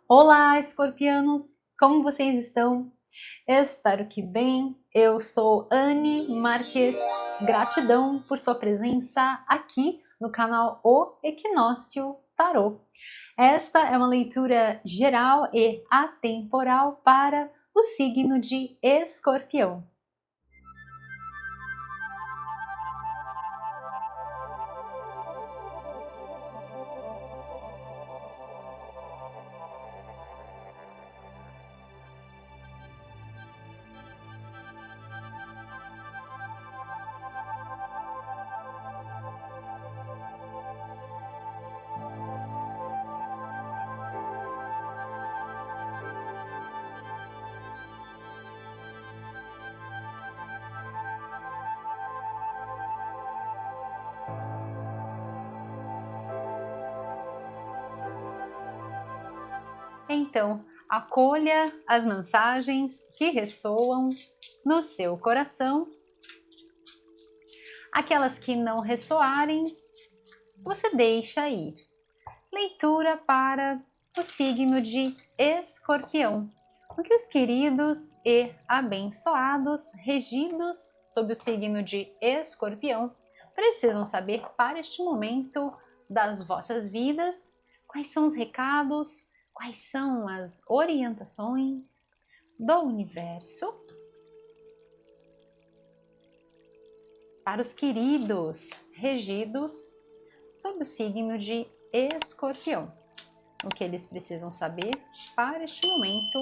Olá, escorpianos! Como vocês estão? Eu espero que bem. Eu sou Anne Marques. Gratidão por sua presença aqui no canal O Equinócio Tarô. Esta é uma leitura geral e atemporal para o signo de Escorpião. Então, acolha as mensagens que ressoam no seu coração. Aquelas que não ressoarem, você deixa ir. Leitura para o signo de Escorpião. O que os queridos e abençoados regidos sob o signo de Escorpião precisam saber para este momento das vossas vidas? Quais são os recados? Quais são as orientações do universo para os queridos regidos sob o signo de Escorpião? O que eles precisam saber para este momento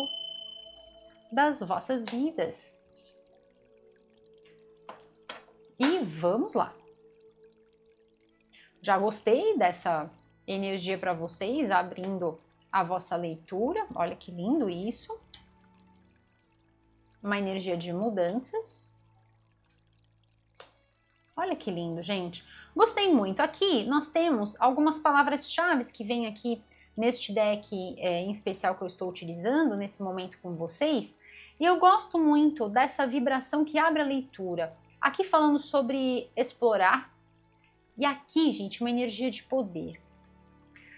das vossas vidas. E vamos lá! Já gostei dessa energia para vocês, abrindo a vossa leitura. Olha que lindo isso! Uma energia de mudanças. Olha que lindo, gente! Gostei muito. Aqui nós temos algumas palavras-chave que vêm aqui neste deck em especial que eu estou utilizando nesse momento com vocês. E eu gosto muito dessa vibração que abre a leitura. Aqui falando sobre explorar. E aqui, gente, uma energia de poder.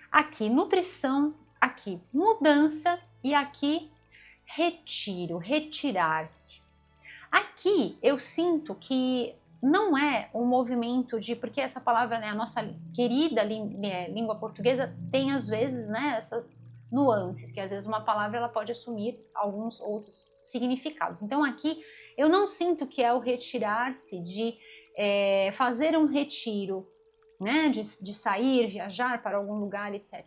Aqui, nutrição. Aqui, mudança. E aqui, retiro, retirar-se. Aqui, eu sinto que não é um movimento de... Porque essa palavra, né, a nossa querida língua portuguesa tem, às vezes, né, essas nuances, que às vezes uma palavra ela pode assumir alguns outros significados. Então, aqui, eu não sinto que é o retirar-se de fazer um retiro, né, de sair, viajar para algum lugar, etc.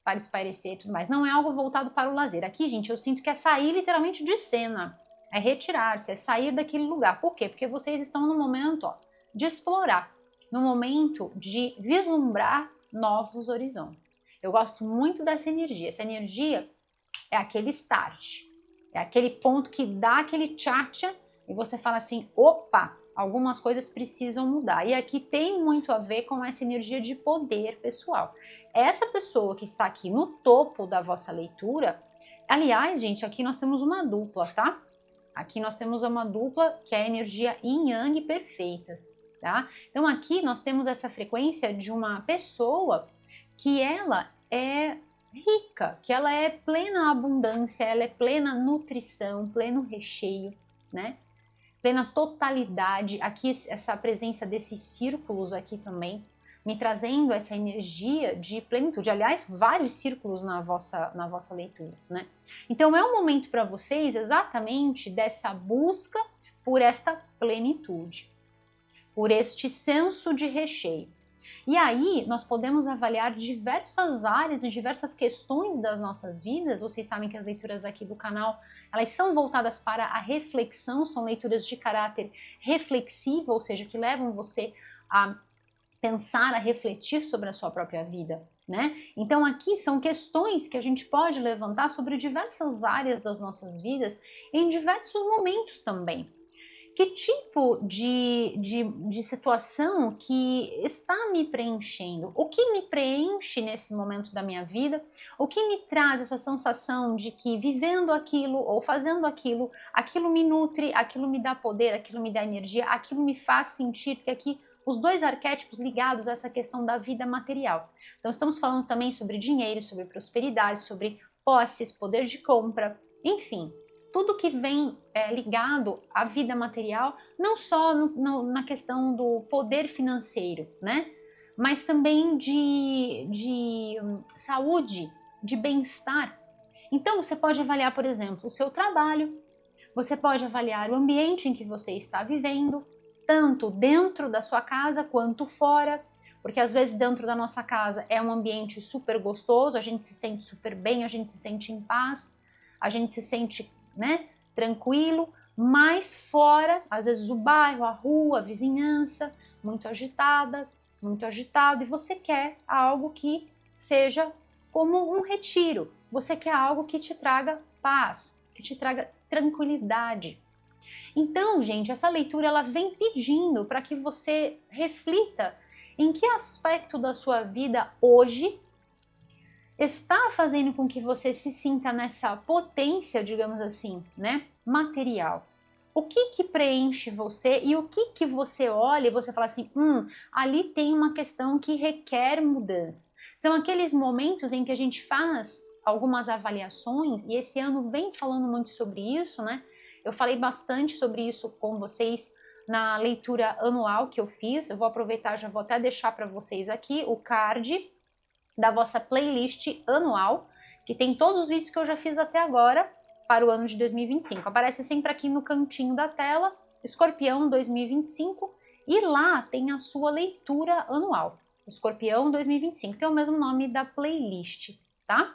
Para espairecer e tudo mais. Não é algo voltado para o lazer. Aqui, gente, eu sinto que é sair literalmente de cena. É retirar-se, é sair daquele lugar. Por quê? Porque vocês estão no momento de explorar, no momento de vislumbrar novos horizontes. Eu gosto muito dessa energia. Essa energia é aquele start, é aquele ponto que dá aquele tchatcha e você fala assim, opa, algumas coisas precisam mudar. E aqui tem muito a ver com essa energia de poder pessoal. Essa pessoa que está aqui no topo da vossa leitura, aliás, gente, aqui nós temos uma dupla, tá? Aqui nós temos uma dupla que é a energia yin yang perfeitas, tá? Então aqui nós temos essa frequência de uma pessoa que ela é rica, que ela é plena abundância, ela é plena nutrição, pleno recheio, né? Plena totalidade. Aqui essa presença desses círculos aqui também, me trazendo essa energia de plenitude. Aliás, vários círculos na vossa leitura, né? Então é um momento para vocês exatamente dessa busca por esta plenitude, por este senso de recheio. E aí nós podemos avaliar diversas áreas e diversas questões das nossas vidas. Vocês sabem que as leituras aqui do canal, elas são voltadas para a reflexão, são leituras de caráter reflexivo, ou seja, que levam você a pensar, a refletir sobre a sua própria vida, né? Então aqui são questões que a gente pode levantar sobre diversas áreas das nossas vidas em diversos momentos também. Que tipo de situação que está me preenchendo? O que me preenche nesse momento da minha vida? O que me traz essa sensação de que vivendo aquilo ou fazendo aquilo, aquilo me nutre, aquilo me dá poder, aquilo me dá energia, aquilo me faz sentir que aqui os dois arquétipos ligados a essa questão da vida material. Então estamos falando também sobre dinheiro, sobre prosperidade, sobre posses, poder de compra, enfim, tudo que vem ligado à vida material, não só na questão do poder financeiro, né? Mas também de saúde, de bem-estar. Então, você pode avaliar, por exemplo, o seu trabalho, você pode avaliar o ambiente em que você está vivendo, tanto dentro da sua casa quanto fora, porque às vezes dentro da nossa casa é um ambiente super gostoso, a gente se sente super bem, a gente se sente em paz, a gente se sente, né, tranquilo, mas fora, às vezes o bairro, a rua, a vizinhança, muito agitada, muito agitado, e você quer algo que seja como um retiro, você quer algo que te traga paz, que te traga tranquilidade. Então, gente, essa leitura ela vem pedindo para que você reflita em que aspecto da sua vida hoje está fazendo com que você se sinta nessa potência, digamos assim, né, material. O que preenche você e o que você olha e você fala assim, ali tem uma questão que requer mudança. São aqueles momentos em que a gente faz algumas avaliações e esse ano vem falando muito sobre isso, né? Eu falei bastante sobre isso com vocês na leitura anual que eu fiz. Eu vou aproveitar, já vou até deixar para vocês aqui o card da vossa playlist anual, que tem todos os vídeos que eu já fiz até agora para o ano de 2025. Aparece sempre aqui no cantinho da tela, Escorpião 2025, e lá tem a sua leitura anual, Escorpião 2025, tem o mesmo nome da playlist, tá?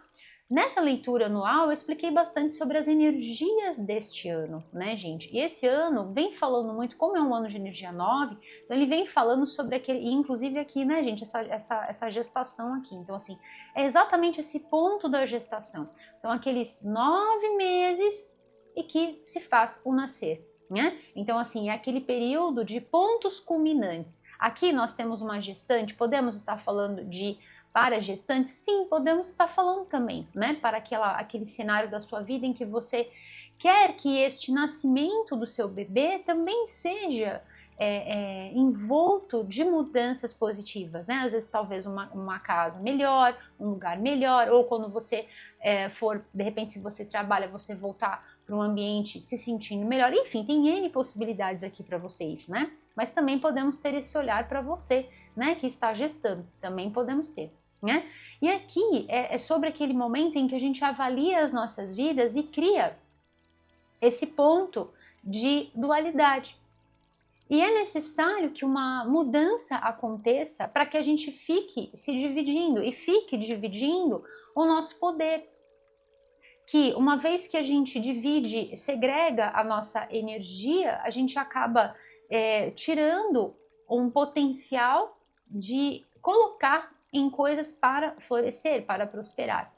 Nessa leitura anual eu expliquei bastante sobre as energias deste ano, né, gente? E esse ano vem falando muito, como é um ano de energia 9, então ele vem falando sobre aquele, e inclusive aqui, né, gente, essa gestação aqui. Então, assim, é exatamente esse ponto da gestação. São aqueles 9 meses e que se faz o nascer, né? Então, assim, é aquele período de pontos culminantes. Aqui nós temos uma gestante, podemos estar falando de para gestantes? Sim, podemos estar falando também, né? Para aquele cenário da sua vida em que você quer que este nascimento do seu bebê também seja envolto de mudanças positivas, né? Às vezes talvez uma casa melhor, um lugar melhor, ou quando você for, de repente, se você trabalha, você voltar para um ambiente se sentindo melhor. Enfim, tem N possibilidades aqui para vocês, né? Mas também podemos ter esse olhar para você, né, que está gestando, também podemos ter, né? E aqui é sobre aquele momento em que a gente avalia as nossas vidas e cria esse ponto de dualidade. E é necessário que uma mudança aconteça para que a gente fique se dividindo e fique dividindo o nosso poder. Que uma vez que a gente divide, segrega a nossa energia, a gente acaba tirando um potencial de colocar em coisas para florescer, para prosperar.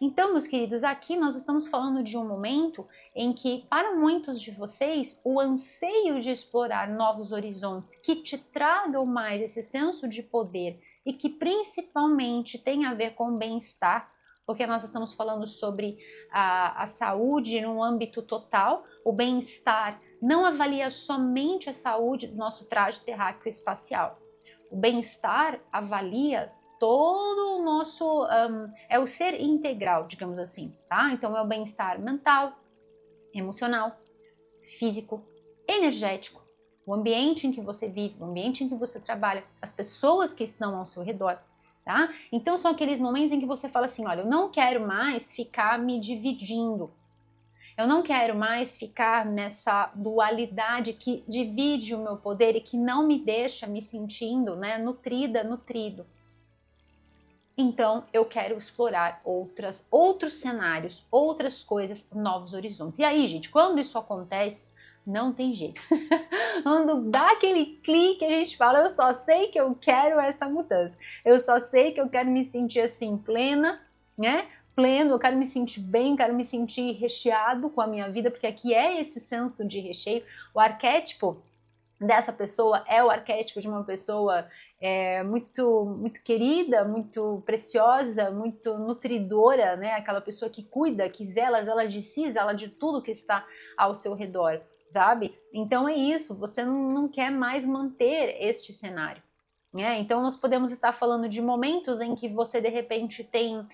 Então, meus queridos, aqui nós estamos falando de um momento em que, para muitos de vocês, o anseio de explorar novos horizontes que te tragam mais esse senso de poder e que principalmente tem a ver com bem-estar, porque nós estamos falando sobre a saúde num âmbito total, o bem-estar não avalia somente a saúde do nosso traje terráqueo espacial. O bem-estar avalia todo o nosso, é o ser integral, digamos assim, tá? Então é o bem-estar mental, emocional, físico, energético, o ambiente em que você vive, o ambiente em que você trabalha, as pessoas que estão ao seu redor, tá? Então são aqueles momentos em que você fala assim, olha, eu não quero mais ficar me dividindo, eu não quero mais ficar nessa dualidade que divide o meu poder e que não me deixa me sentindo, né, nutrida, nutrido. Então eu quero explorar outros cenários, outras coisas, novos horizontes. E aí, gente, quando isso acontece, não tem jeito. Quando dá aquele clique, a gente fala, eu só sei que eu quero essa mudança. Eu só sei que eu quero me sentir assim, plena, né? Pleno, eu quero me sentir bem, quero me sentir recheado com a minha vida, porque aqui é esse senso de recheio. O arquétipo dessa pessoa é o arquétipo de uma pessoa muito querida, muito preciosa, muito nutridora, né? Aquela pessoa que cuida, que zela de si, zela de tudo que está ao seu redor, sabe? Então é isso, você não quer mais manter este cenário, né? Então nós podemos estar falando de momentos em que você de repente tem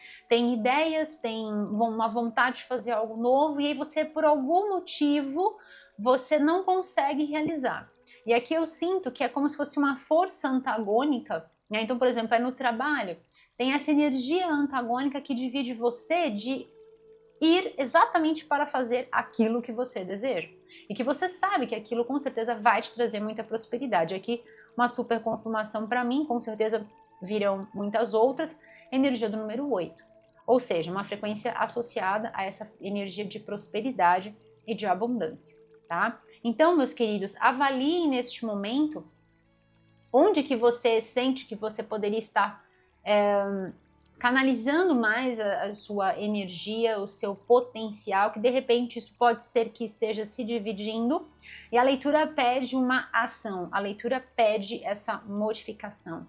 ideias, tem uma vontade de fazer algo novo e aí você por algum motivo você não consegue realizar. E aqui eu sinto que é como se fosse uma força antagônica, né? Então, por exemplo, é no trabalho, tem essa energia antagônica que divide você de ir exatamente para fazer aquilo que você deseja. E que você sabe que aquilo com certeza vai te trazer muita prosperidade. Aqui, uma super confirmação para mim, com certeza virão muitas outras, energia do número 8. Ou seja, uma frequência associada a essa energia de prosperidade e de abundância, tá? Então, meus queridos, avaliem neste momento onde que você sente que você poderia estar canalizando mais a sua energia, o seu potencial, que de repente isso pode ser que esteja se dividindo, e a leitura pede uma ação, a leitura pede essa modificação.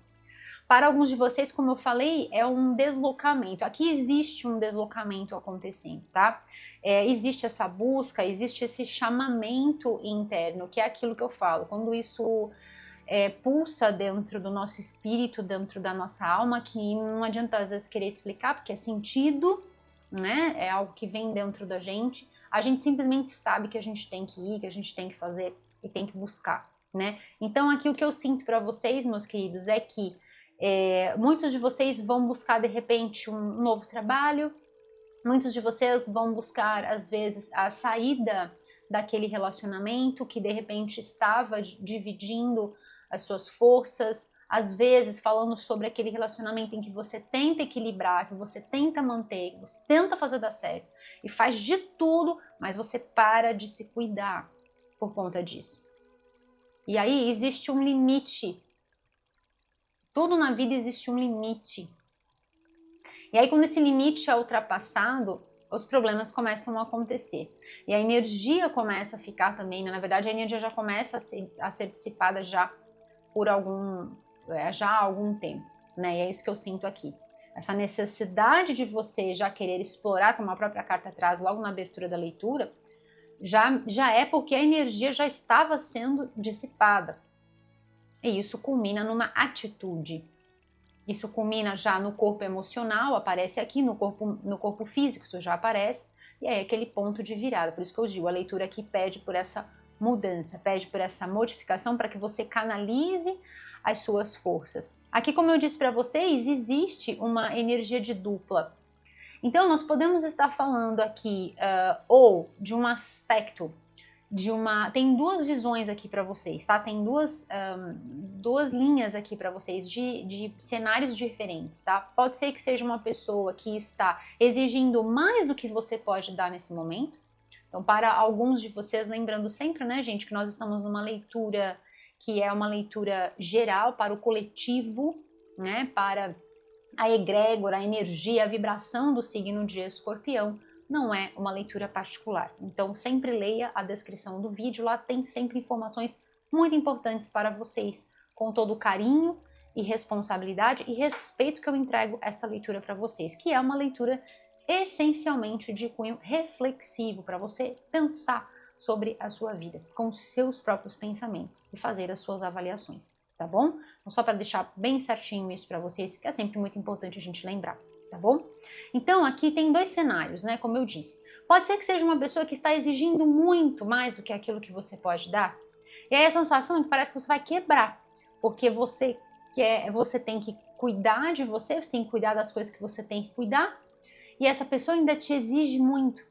Para alguns de vocês, como eu falei, é um deslocamento. Aqui existe um deslocamento acontecendo, tá? Existe essa busca, existe esse chamamento interno, que é aquilo que eu falo. Quando isso pulsa dentro do nosso espírito, dentro da nossa alma, que não adianta às vezes querer explicar, porque é sentido, né? É algo que vem dentro da gente. A gente simplesmente sabe que a gente tem que ir, que a gente tem que fazer e tem que buscar, né? Então aqui o que eu sinto para vocês, meus queridos, é que muitos de vocês vão buscar de repente um novo trabalho, muitos de vocês vão buscar às vezes a saída daquele relacionamento que de repente estava dividindo as suas forças, às vezes falando sobre aquele relacionamento em que você tenta equilibrar, que você tenta manter, que você tenta fazer dar certo e faz de tudo, mas você para de se cuidar por conta disso. E aí existe um limite. Tudo na vida existe um limite. E aí quando esse limite é ultrapassado, os problemas começam a acontecer. E a energia começa a ficar também, né? Na verdade a energia já começa a ser dissipada já há algum tempo, né? E é isso que eu sinto aqui. Essa necessidade de você já querer explorar, como a própria carta traz logo na abertura da leitura, já é porque a energia já estava sendo dissipada. E isso culmina numa atitude. Isso culmina já no corpo emocional, aparece aqui, no corpo físico, isso já aparece, e é aquele ponto de virada. Por isso que eu digo, a leitura aqui pede por essa mudança, pede por essa modificação para que você canalize as suas forças. Aqui, como eu disse para vocês, existe uma energia de dupla. Então, nós podemos estar falando aqui ou de um aspecto tem duas visões aqui para vocês, tá? Tem duas linhas aqui para vocês de cenários diferentes, tá? Pode ser que seja uma pessoa que está exigindo mais do que você pode dar nesse momento. Então, para alguns de vocês, lembrando sempre, né, gente, que nós estamos numa leitura que é uma leitura geral para o coletivo, né? Para a egrégora, a energia, a vibração do signo de Escorpião. Não é uma leitura particular. Então sempre leia a descrição do vídeo, lá tem sempre informações muito importantes para vocês, com todo o carinho e responsabilidade e respeito que eu entrego esta leitura para vocês, que é uma leitura essencialmente de cunho reflexivo, para você pensar sobre a sua vida, com seus próprios pensamentos e fazer as suas avaliações, tá bom? Então, só para deixar bem certinho isso para vocês, que é sempre muito importante a gente lembrar. Tá bom? Então aqui tem dois cenários, né? Como eu disse. Pode ser que seja uma pessoa que está exigindo muito mais do que aquilo que você pode dar. E aí a sensação é que parece que você vai quebrar, porque você tem que cuidar de você tem que cuidar das coisas que você tem que cuidar, e essa pessoa ainda te exige muito.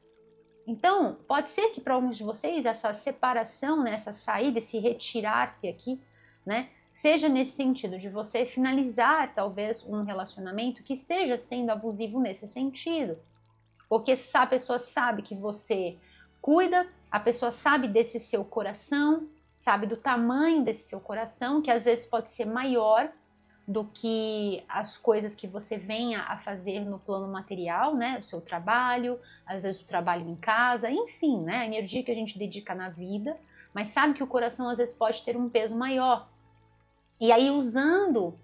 Então, pode ser que para alguns de vocês essa separação, né, essa saída, esse retirar-se aqui, né, seja nesse sentido de você finalizar talvez um relacionamento que esteja sendo abusivo nesse sentido. Porque a pessoa sabe que você cuida, a pessoa sabe desse seu coração, sabe do tamanho desse seu coração, que às vezes pode ser maior do que as coisas que você venha a fazer no plano material, né? O seu trabalho, às vezes o trabalho em casa, enfim, né? A energia que a gente dedica na vida, mas sabe que o coração às vezes pode ter um peso maior. E aí usando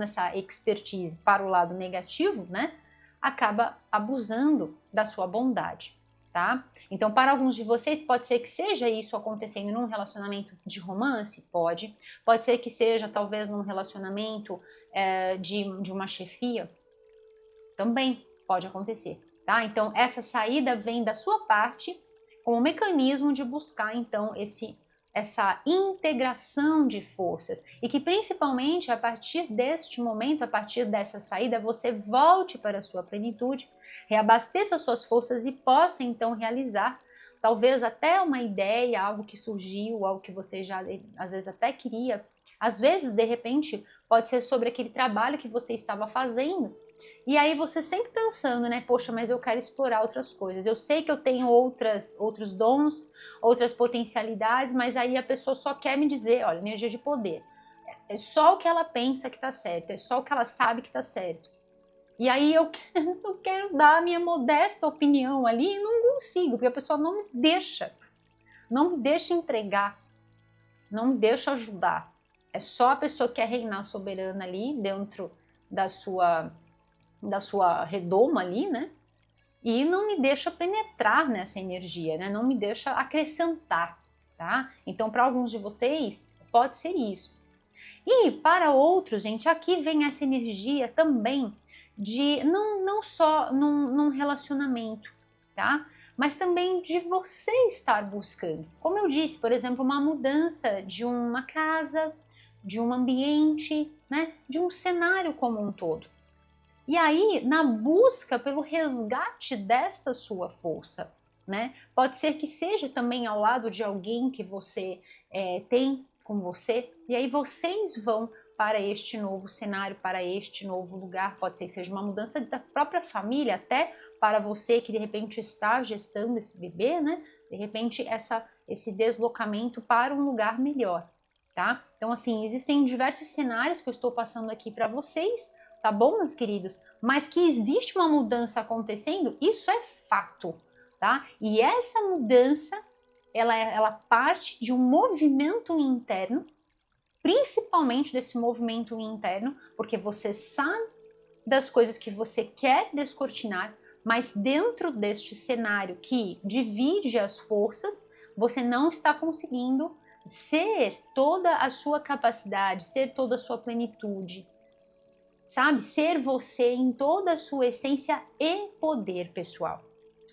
essa expertise para o lado negativo, né, acaba abusando da sua bondade, tá? Então, para alguns de vocês, pode ser que seja isso acontecendo num relacionamento de romance? Pode. Pode ser que seja, talvez, num relacionamento de uma chefia? Também pode acontecer, tá? Então, essa saída vem da sua parte como mecanismo de buscar, então, essa integração de forças e que principalmente a partir deste momento, a partir dessa saída, você volte para a sua plenitude, reabasteça suas forças e possa então realizar talvez até uma ideia, algo que surgiu, algo que você já às vezes até queria, às vezes de repente pode ser sobre aquele trabalho que você estava fazendo. E aí você sempre pensando, né, poxa, mas eu quero explorar outras coisas. Eu sei que eu tenho outros dons, outras potencialidades, mas aí a pessoa só quer me dizer, olha, energia de poder. É só o que ela pensa que tá certo, é só o que ela sabe que tá certo. E aí eu quero dar a minha modesta opinião ali e não consigo, porque a pessoa não me deixa entregar, não me deixa ajudar. É só a pessoa que quer reinar soberana ali dentro da sua redoma ali, né? E não me deixa penetrar nessa energia, né? Não me deixa acrescentar, tá? Então, para alguns de vocês, pode ser isso. E para outros, gente, aqui vem essa energia também de não só num relacionamento, tá? Mas também de você estar buscando. Como eu disse, por exemplo, uma mudança de uma casa, de um ambiente, né? De um cenário como um todo. E aí, na busca pelo resgate desta sua força, né? Pode ser que seja também ao lado de alguém que você tem com você, e aí vocês vão para este novo cenário, para este novo lugar. Pode ser que seja uma mudança da própria família, até para você que de repente está gestando esse bebê, né? De repente, esse deslocamento para um lugar melhor, tá? Então, assim, existem diversos cenários que eu estou passando aqui para vocês, tá bom, meus queridos? Mas que existe uma mudança acontecendo, isso é fato, tá? E essa mudança, ela parte de um movimento interno, principalmente desse movimento interno, porque você sabe das coisas que você quer descortinar, mas dentro deste cenário que divide as forças, você não está conseguindo ser toda a sua capacidade, ser toda a sua plenitude, sabe? Ser você em toda a sua essência e poder pessoal.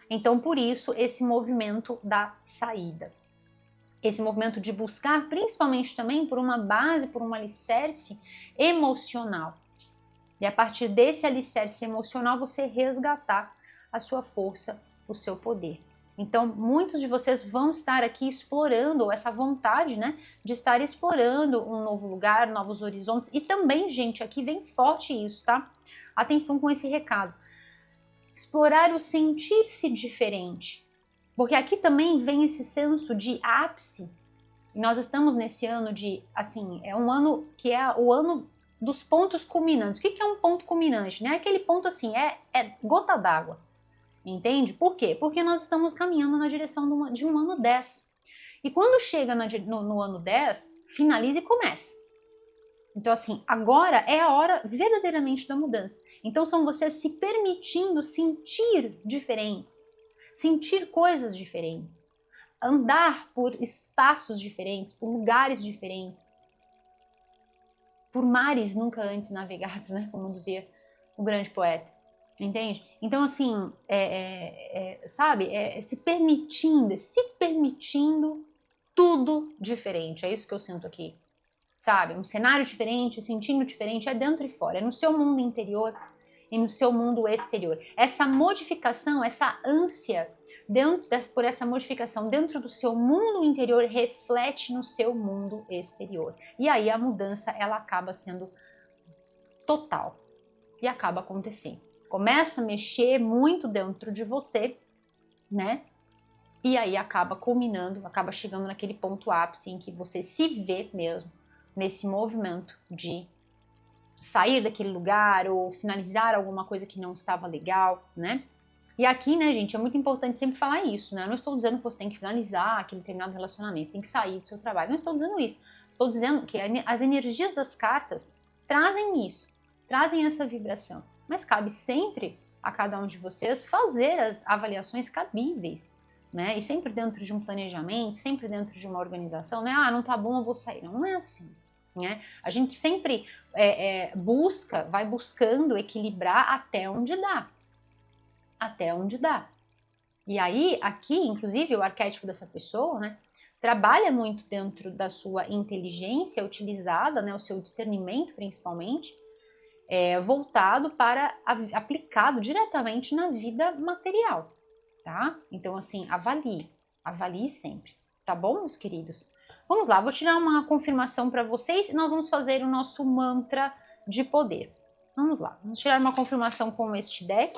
Então, por isso, esse movimento da saída. Esse movimento de buscar, principalmente também por uma base, por um alicerce emocional. E a partir desse alicerce emocional, você resgatar a sua força, o seu poder. Então, muitos de vocês vão estar aqui explorando essa vontade, né, de estar explorando um novo lugar, novos horizontes. E também, gente, aqui vem forte isso, tá? Atenção com esse recado. Explorar o sentir-se diferente. Porque aqui também vem esse senso de ápice. E nós estamos nesse ano de, assim, é um ano que é o ano dos pontos culminantes. O que é um ponto culminante? Né? Aquele ponto assim, é gota d'água. Entende? Por quê? Porque nós estamos caminhando na direção de um ano 10. E quando chega no ano 10, finaliza e começa. Então, assim, agora é a hora verdadeiramente da mudança. Então, são vocês se permitindo sentir diferentes, sentir coisas diferentes, andar por espaços diferentes, por lugares diferentes, por mares nunca antes navegados, né? Como dizia o grande poeta. Entende? Então, assim, sabe? Se permitindo tudo diferente. É isso que eu sinto aqui. Sabe? Um cenário diferente, sentindo diferente, é dentro e fora. É no seu mundo interior e no seu mundo exterior. Essa modificação, essa ânsia por essa modificação dentro do seu mundo interior reflete no seu mundo exterior. E aí a mudança, ela acaba sendo total e acaba acontecendo. Começa a mexer muito dentro de você, né? E aí acaba culminando, acaba chegando naquele ponto ápice em que você se vê mesmo nesse movimento de sair daquele lugar ou finalizar alguma coisa que não estava legal, né? E aqui, né, gente, é muito importante sempre falar isso, né? Eu não estou dizendo que você tem que finalizar aquele determinado relacionamento, tem que sair do seu trabalho. Não estou dizendo isso. Estou dizendo que as energias das cartas trazem isso, trazem essa vibração. Mas cabe sempre a cada um de vocês fazer as avaliações cabíveis, né? E sempre dentro de um planejamento, sempre dentro de uma organização, né? Ah, não tá bom, eu vou sair. Não é assim, né? A gente sempre vai buscando equilibrar até onde dá. Até onde dá. E aí, aqui, inclusive, o arquétipo dessa pessoa, né? Trabalha muito dentro da sua inteligência utilizada, né? O seu discernimento, principalmente, voltado para aplicado diretamente na vida material, tá? Então, assim, avalie sempre, tá bom, meus queridos? Vamos lá, vou tirar uma confirmação para vocês e nós vamos fazer o nosso mantra de poder. Vamos lá, vamos tirar uma confirmação com este deck.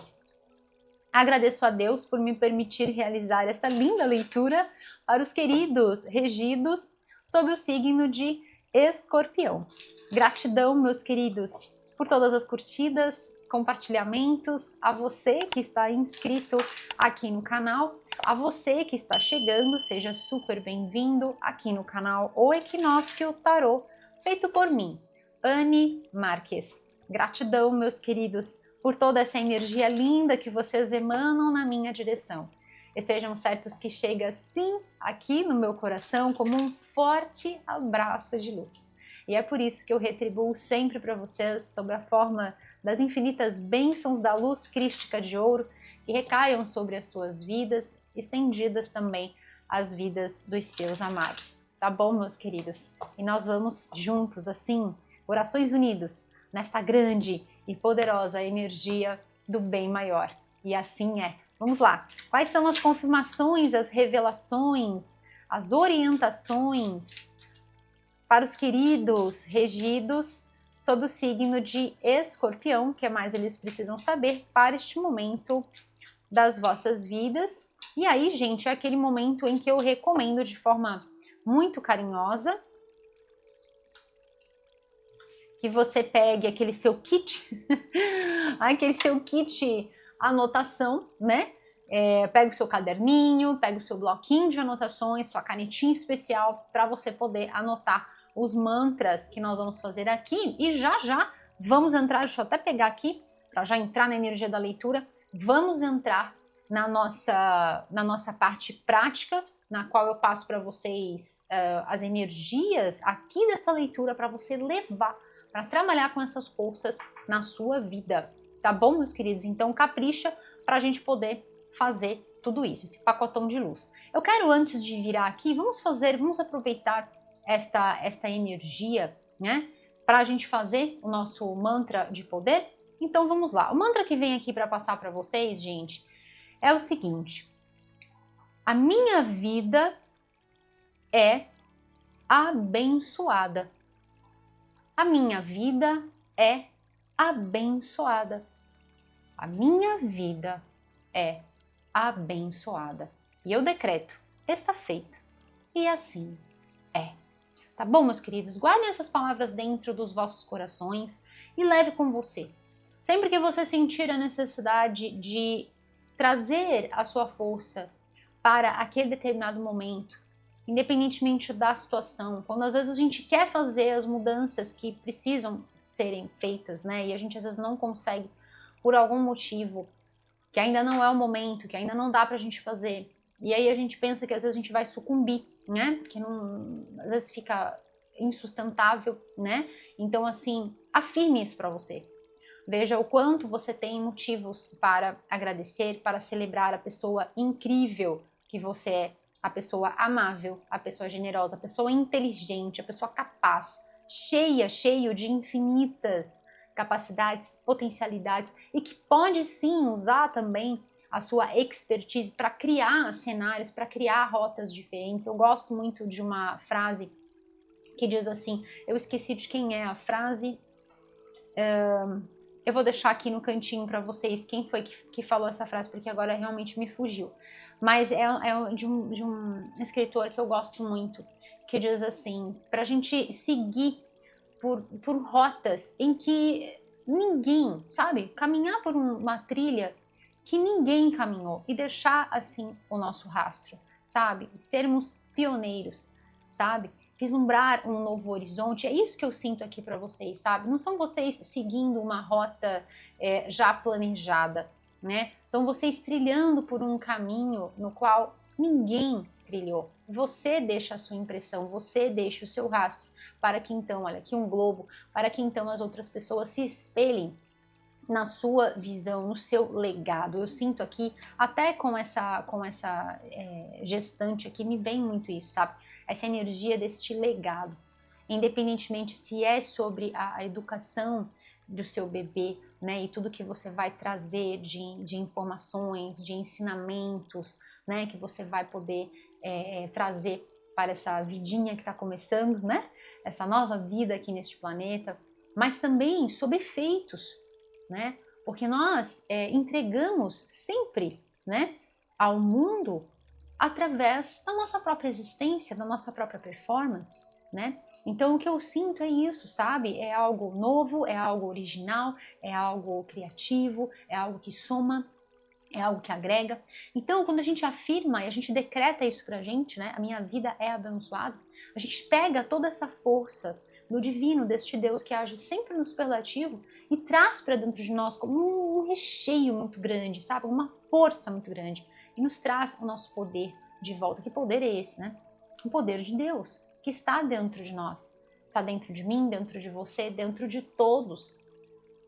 Agradeço a Deus por me permitir realizar esta linda leitura para os queridos regidos sob o signo de Escorpião. Gratidão, meus queridos, por todas as curtidas, compartilhamentos, a você que está inscrito aqui no canal, a você que está chegando, seja super bem-vindo aqui no canal O Equinócio Tarô, feito por mim, Anne Marques. Gratidão, meus queridos, por toda essa energia linda que vocês emanam na minha direção. Estejam certos que chega sim aqui no meu coração como um forte abraço de luz. E é por isso que eu retribuo sempre para vocês sob a forma das infinitas bênçãos da luz crística de ouro que recaiam sobre as suas vidas, estendidas também às vidas dos seus amados. Tá bom, meus queridos? E nós vamos juntos, assim, corações unidos, nesta grande e poderosa energia do bem maior. E assim é. Vamos lá. Quais são as confirmações, as revelações, as orientações para os queridos regidos sob o signo de Escorpião? O que mais eles precisam saber para este momento das vossas vidas? E aí, gente, é aquele momento em que eu recomendo de forma muito carinhosa que você pegue aquele seu kit, aquele seu kit anotação, né? Pega o seu caderninho, pega o seu bloquinho de anotações, sua canetinha especial para você poder anotar os mantras que nós vamos fazer aqui. E já já vamos entrar, deixa eu até pegar aqui para já entrar na energia da leitura, vamos entrar na nossa parte prática, na qual eu passo para vocês as energias aqui dessa leitura para você levar, para trabalhar com essas forças na sua vida, tá bom, meus queridos? Então capricha para a gente poder fazer tudo isso, esse pacotão de luz. Eu quero, antes de virar aqui, vamos aproveitar esta energia, né, para a gente fazer o nosso mantra de poder. Então vamos lá. O mantra que vem aqui para passar para vocês, gente, é o seguinte: a minha vida é abençoada. A minha vida é abençoada. A minha vida é abençoada. E eu decreto, está feito. E assim é. Tá bom, meus queridos? Guardem essas palavras dentro dos vossos corações e leve com você. Sempre que você sentir a necessidade de trazer a sua força para aquele determinado momento, independentemente da situação, quando às vezes a gente quer fazer as mudanças que precisam serem feitas, né? E a gente às vezes não consegue por algum motivo, que ainda não é o momento, que ainda não dá pra gente fazer. E aí a gente pensa que às vezes a gente vai sucumbir, né? Porque não, às vezes fica insustentável, né? Então, assim, afirme isso pra você. Veja o quanto você tem motivos para agradecer, para celebrar a pessoa incrível que você é, a pessoa amável, a pessoa generosa, a pessoa inteligente, a pessoa capaz, cheio de infinitas capacidades, potencialidades e que pode sim usar também a sua expertise para criar cenários, para criar rotas diferentes. Eu gosto muito de uma frase que diz assim, eu esqueci de quem é a frase, eu vou deixar aqui no cantinho para vocês quem foi que falou essa frase, porque agora realmente me fugiu. Mas é de um escritor que eu gosto muito, que diz assim, para a gente seguir por rotas em que ninguém, sabe? Caminhar por uma trilha que ninguém caminhou e deixar assim o nosso rastro, sabe? Sermos pioneiros, sabe? Vislumbrar um novo horizonte, é isso que eu sinto aqui para vocês, sabe? Não são vocês seguindo uma rota já planejada, né? São vocês trilhando por um caminho no qual ninguém trilhou. Você deixa a sua impressão, você deixa o seu rastro, para que então, olha aqui um globo, para que então as outras pessoas se espelhem na sua visão, no seu legado. Eu sinto aqui, até com essa gestante aqui, me vem muito isso, sabe? Essa energia deste legado. Independentemente se é sobre a educação do seu bebê, né? E tudo que você vai trazer de informações, de ensinamentos, né? Que você vai poder trazer para essa vidinha que está começando, né? Essa nova vida aqui neste planeta. Mas também sobre feitos, né? Porque nós entregamos sempre, né, ao mundo através da nossa própria existência, da nossa própria performance, né? Então o que eu sinto é isso, sabe? É algo novo, é algo original, é algo criativo, é algo que soma, é algo que agrega. Então, quando a gente afirma e a gente decreta isso pra gente, né? A minha vida é abençoada. A gente pega toda essa força do divino, deste Deus que age sempre no superlativo e traz para dentro de nós como um recheio muito grande, sabe? Uma força muito grande. E nos traz o nosso poder de volta. Que poder é esse, né? O poder de Deus, que está dentro de nós. Está dentro de mim, dentro de você, dentro de todos.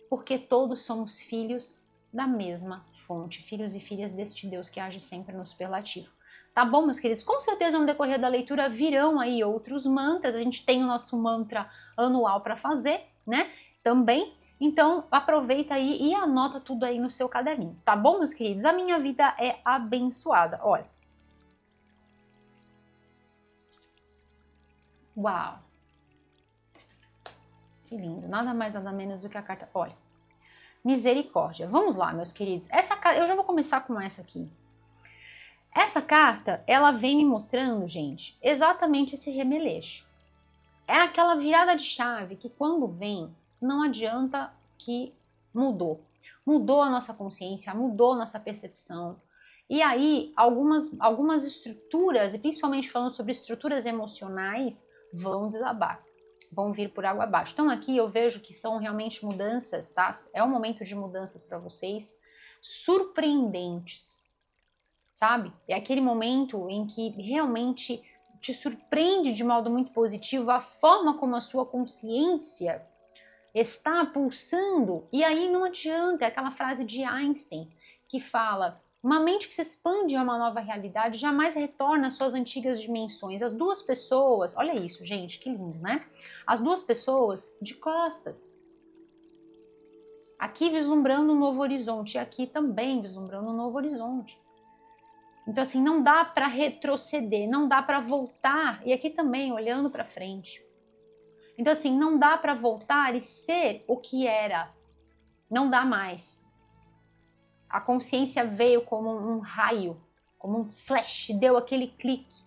Porque todos somos filhos da mesma fonte, filhos e filhas deste Deus que age sempre no superlativo. Tá bom, meus queridos? Com certeza no decorrer da leitura virão aí outros mantras, a gente tem o nosso mantra anual para fazer, né? Também. Então aproveita aí e anota tudo aí no seu caderninho, tá bom, meus queridos? A minha vida é abençoada. Olha. Uau! Que lindo, nada mais nada menos do que a carta. Olha, misericórdia. Vamos lá, meus queridos. Eu já vou começar com essa aqui. Essa carta, ela vem me mostrando, gente, exatamente esse remeleixo. É aquela virada de chave que quando vem, não adianta que mudou. Mudou a nossa consciência, mudou a nossa percepção. E aí, algumas estruturas, e principalmente falando sobre estruturas emocionais, vão desabar, vão vir por água abaixo. Então aqui eu vejo que são realmente mudanças, tá? É um momento de mudanças para vocês, surpreendentes, sabe? É aquele momento em que realmente te surpreende de modo muito positivo a forma como a sua consciência está pulsando. E aí não adianta, é aquela frase de Einstein que fala: uma mente que se expande a uma nova realidade jamais retorna às suas antigas dimensões. As duas pessoas, olha isso, gente, que lindo, né? As duas pessoas de costas. Aqui vislumbrando um novo horizonte, e aqui também vislumbrando um novo horizonte. Então, assim, não dá para retroceder, não dá para voltar, e aqui também olhando para frente. Então, assim, não dá para voltar e ser o que era. Não dá mais. A consciência veio como um raio, como um flash, deu aquele clique.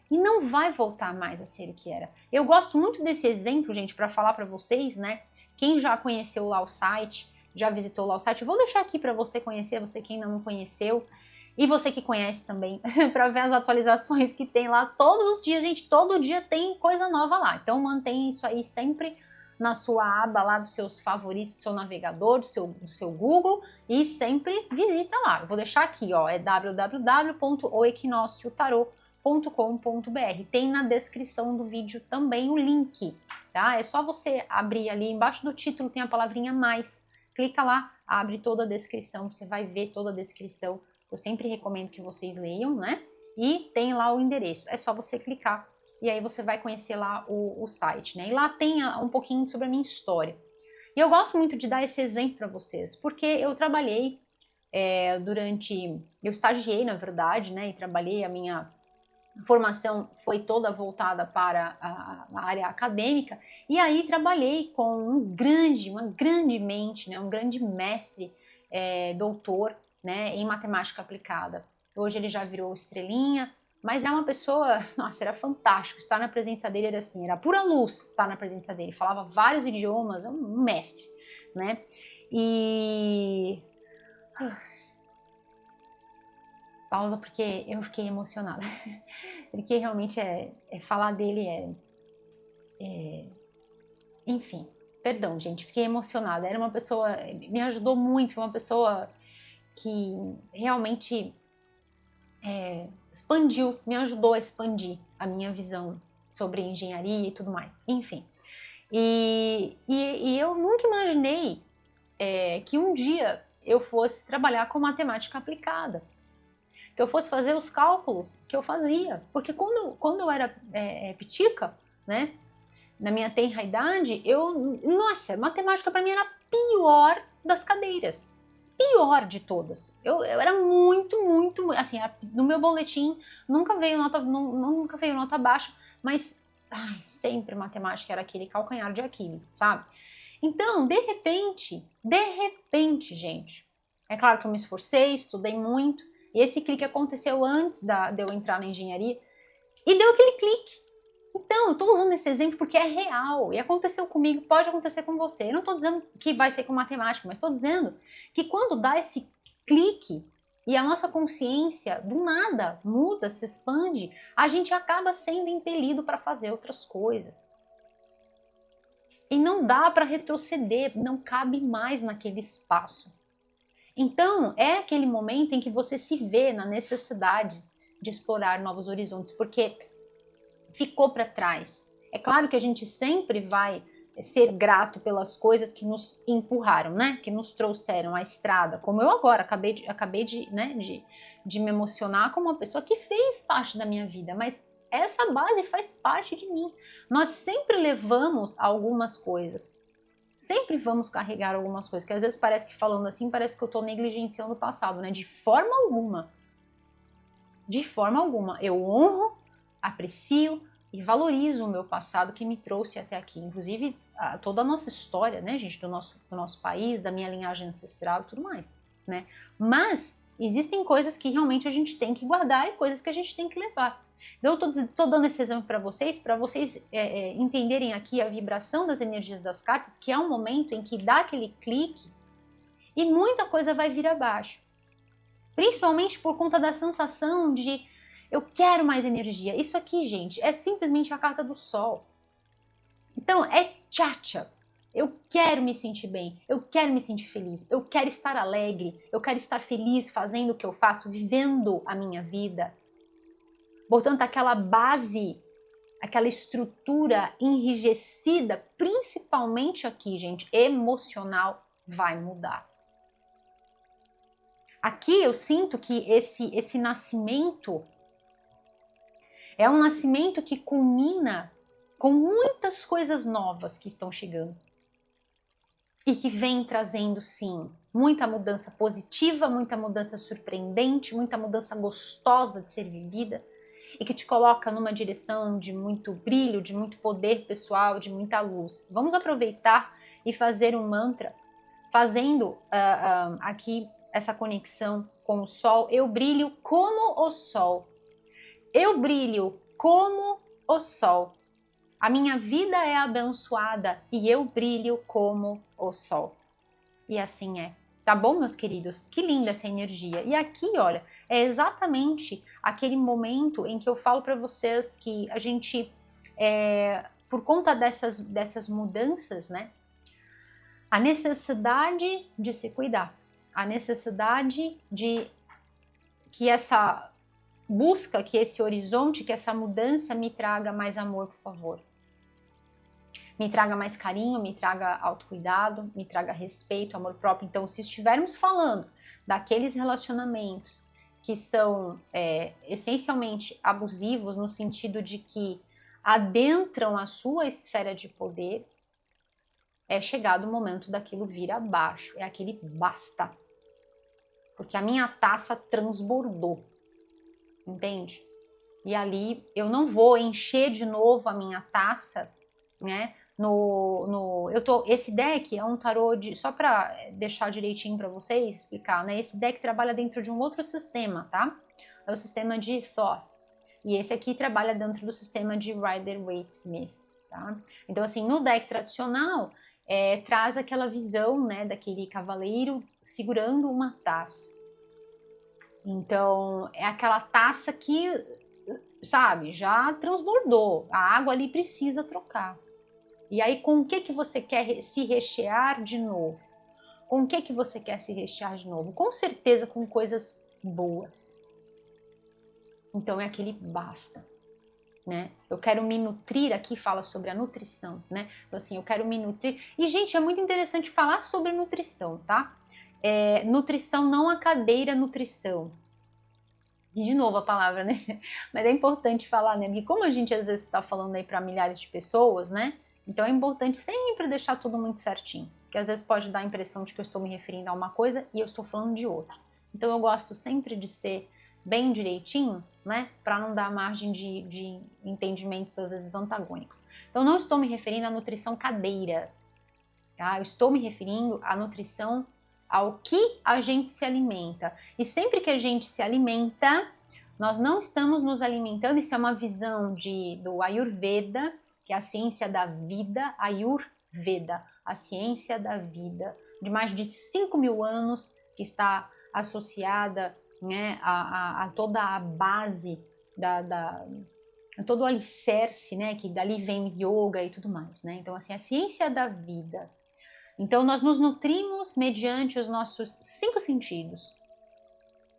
E não vai voltar mais a ser o que era. Eu gosto muito desse exemplo, gente, para falar para vocês, né? Quem já conheceu lá o site, já visitou lá o site, eu vou deixar aqui para você conhecer, você que ainda não conheceu. E você que conhece também, para ver as atualizações que tem lá todos os dias, gente, todo dia tem coisa nova lá. Então mantenha isso aí sempre na sua aba lá dos seus favoritos, do seu navegador, do seu Google, e sempre visita lá. Eu vou deixar aqui, ó, é www.oequinociotarot.com.br. Tem na descrição do vídeo também o link, tá? É só você abrir ali, embaixo do título tem a palavrinha mais. Clica lá, abre toda a descrição, você vai ver toda a descrição. Eu sempre recomendo que vocês leiam, né? E tem lá o endereço. É só você clicar e aí você vai conhecer lá o site, né? E lá tem um pouquinho sobre a minha história. E eu gosto muito de dar esse exemplo para vocês, porque eu trabalhei eu estagiei, na verdade, né? E trabalhei, a minha formação foi toda voltada para a área acadêmica. E aí trabalhei com uma grande mente, né? Um grande mestre, doutor, né, em matemática aplicada. Hoje ele já virou estrelinha, mas é uma pessoa, nossa, era fantástico. Estar na presença dele era assim, era pura luz estar na presença dele. Falava vários idiomas, é um mestre, né? E pausa porque eu fiquei emocionada. Porque realmente falar dele enfim, perdão, gente, fiquei emocionada. Era uma pessoa, me ajudou muito, foi uma pessoa que realmente expandiu, me ajudou a expandir a minha visão sobre engenharia e tudo mais. Enfim, e eu nunca imaginei que um dia eu fosse trabalhar com matemática aplicada, que eu fosse fazer os cálculos que eu fazia, porque quando eu era pitica, né, na minha tenra idade, nossa, matemática para mim era a pior das cadeiras, pior de todas. Eu era muito, assim, no meu boletim nunca veio nota baixa, mas sempre matemática era aquele calcanhar de Aquiles, sabe? Então, de repente, gente, é claro que eu me esforcei, estudei muito, e esse clique aconteceu antes de eu entrar na engenharia, e deu aquele clique. Então, eu estou usando esse exemplo porque é real, e aconteceu comigo, pode acontecer com você. Eu não estou dizendo que vai ser com matemática, mas estou dizendo que quando dá esse clique, e a nossa consciência do nada muda, se expande, a gente acaba sendo impelido para fazer outras coisas. E não dá para retroceder, não cabe mais naquele espaço. Então, é aquele momento em que você se vê na necessidade de explorar novos horizontes, porque ficou para trás. É claro que a gente sempre vai ser grato pelas coisas que nos empurraram, né? Que nos trouxeram à estrada, como eu agora acabei de me emocionar como uma pessoa que fez parte da minha vida, mas essa base faz parte de mim. Nós sempre levamos algumas coisas, sempre vamos carregar algumas coisas, que às vezes parece que falando assim, parece que eu estou negligenciando o passado, né? De forma alguma. De forma alguma. Eu honro, aprecio e valorizo o meu passado que me trouxe até aqui. Inclusive, toda a nossa história, né, gente, do nosso país, da minha linhagem ancestral e tudo mais, né? Mas existem coisas que realmente a gente tem que guardar e coisas que a gente tem que levar. Então, eu tô dando esse exemplo para vocês entenderem aqui a vibração das energias das cartas, que é um momento em que dá aquele clique e muita coisa vai vir abaixo. Principalmente por conta da sensação de eu quero mais energia. Isso aqui, gente, é simplesmente a carta do sol. Então, é tchatcha. Eu quero me sentir bem, eu quero me sentir feliz, eu quero estar alegre, eu quero estar feliz fazendo o que eu faço, vivendo a minha vida. Portanto, aquela base, aquela estrutura enrijecida, principalmente aqui, gente, emocional, vai mudar. Aqui eu sinto que esse nascimento é um nascimento que culmina com muitas coisas novas que estão chegando. E que vem trazendo, sim, muita mudança positiva, muita mudança surpreendente, muita mudança gostosa de ser vivida. E que te coloca numa direção de muito brilho, de muito poder pessoal, de muita luz. Vamos aproveitar e fazer um mantra, fazendo aqui essa conexão com o sol. Eu brilho como o sol. Eu brilho como o sol. A minha vida é abençoada e eu brilho como o sol. E assim é. Tá bom, meus queridos? Que linda essa energia. E aqui, olha, é exatamente aquele momento em que eu falo para vocês que a gente, por conta dessas mudanças, né? A necessidade de se cuidar. A necessidade de que essa busca, que esse horizonte, que essa mudança me traga mais amor, por favor. Me traga mais carinho, me traga autocuidado, me traga respeito, amor próprio. Então, se estivermos falando daqueles relacionamentos que são essencialmente abusivos, no sentido de que adentram a sua esfera de poder, é chegado o momento daquilo vir abaixo, é aquele basta. Porque a minha taça transbordou, entende? E ali eu não vou encher de novo a minha taça, né? Esse deck é um tarô só para deixar direitinho para vocês explicar, né? Esse deck trabalha dentro de um outro sistema, tá? É o sistema de Thoth. E esse aqui trabalha dentro do sistema de Rider-Waite-Smith, tá? Então, assim, no deck tradicional, traz aquela visão, né, daquele cavaleiro segurando uma taça. Então, é aquela taça que, sabe, já transbordou. A água ali precisa trocar. E aí, com o que você quer se rechear de novo? Com o que você quer se rechear de novo? Com certeza com coisas boas. Então é aquele basta, né? Eu quero me nutrir, aqui fala sobre a nutrição, né? Então assim, eu quero me nutrir. E gente, é muito interessante falar sobre nutrição, tá? Nutrição, não a cadeira nutrição. E de novo a palavra, né? Mas é importante falar, né? Porque como a gente às vezes está falando aí para milhares de pessoas, né? Então é importante sempre deixar tudo muito certinho. Porque às vezes pode dar a impressão de que eu estou me referindo a uma coisa e eu estou falando de outra. Então eu gosto sempre de ser bem direitinho, né? Para não dar margem de entendimentos às vezes antagônicos. Então não estou me referindo à nutrição cadeira, tá? Eu estou me referindo à nutrição ao que a gente se alimenta. E sempre que a gente se alimenta, nós não estamos nos alimentando, isso é uma visão do Ayurveda, que é a ciência da vida, Ayurveda, a ciência da vida, de mais de 5.000 anos, que está associada, né, a toda a base, todo o alicerce, né, que dali vem yoga e tudo mais, né? Então, assim, a ciência da vida. Então, nós nos nutrimos mediante os nossos 5 sentidos.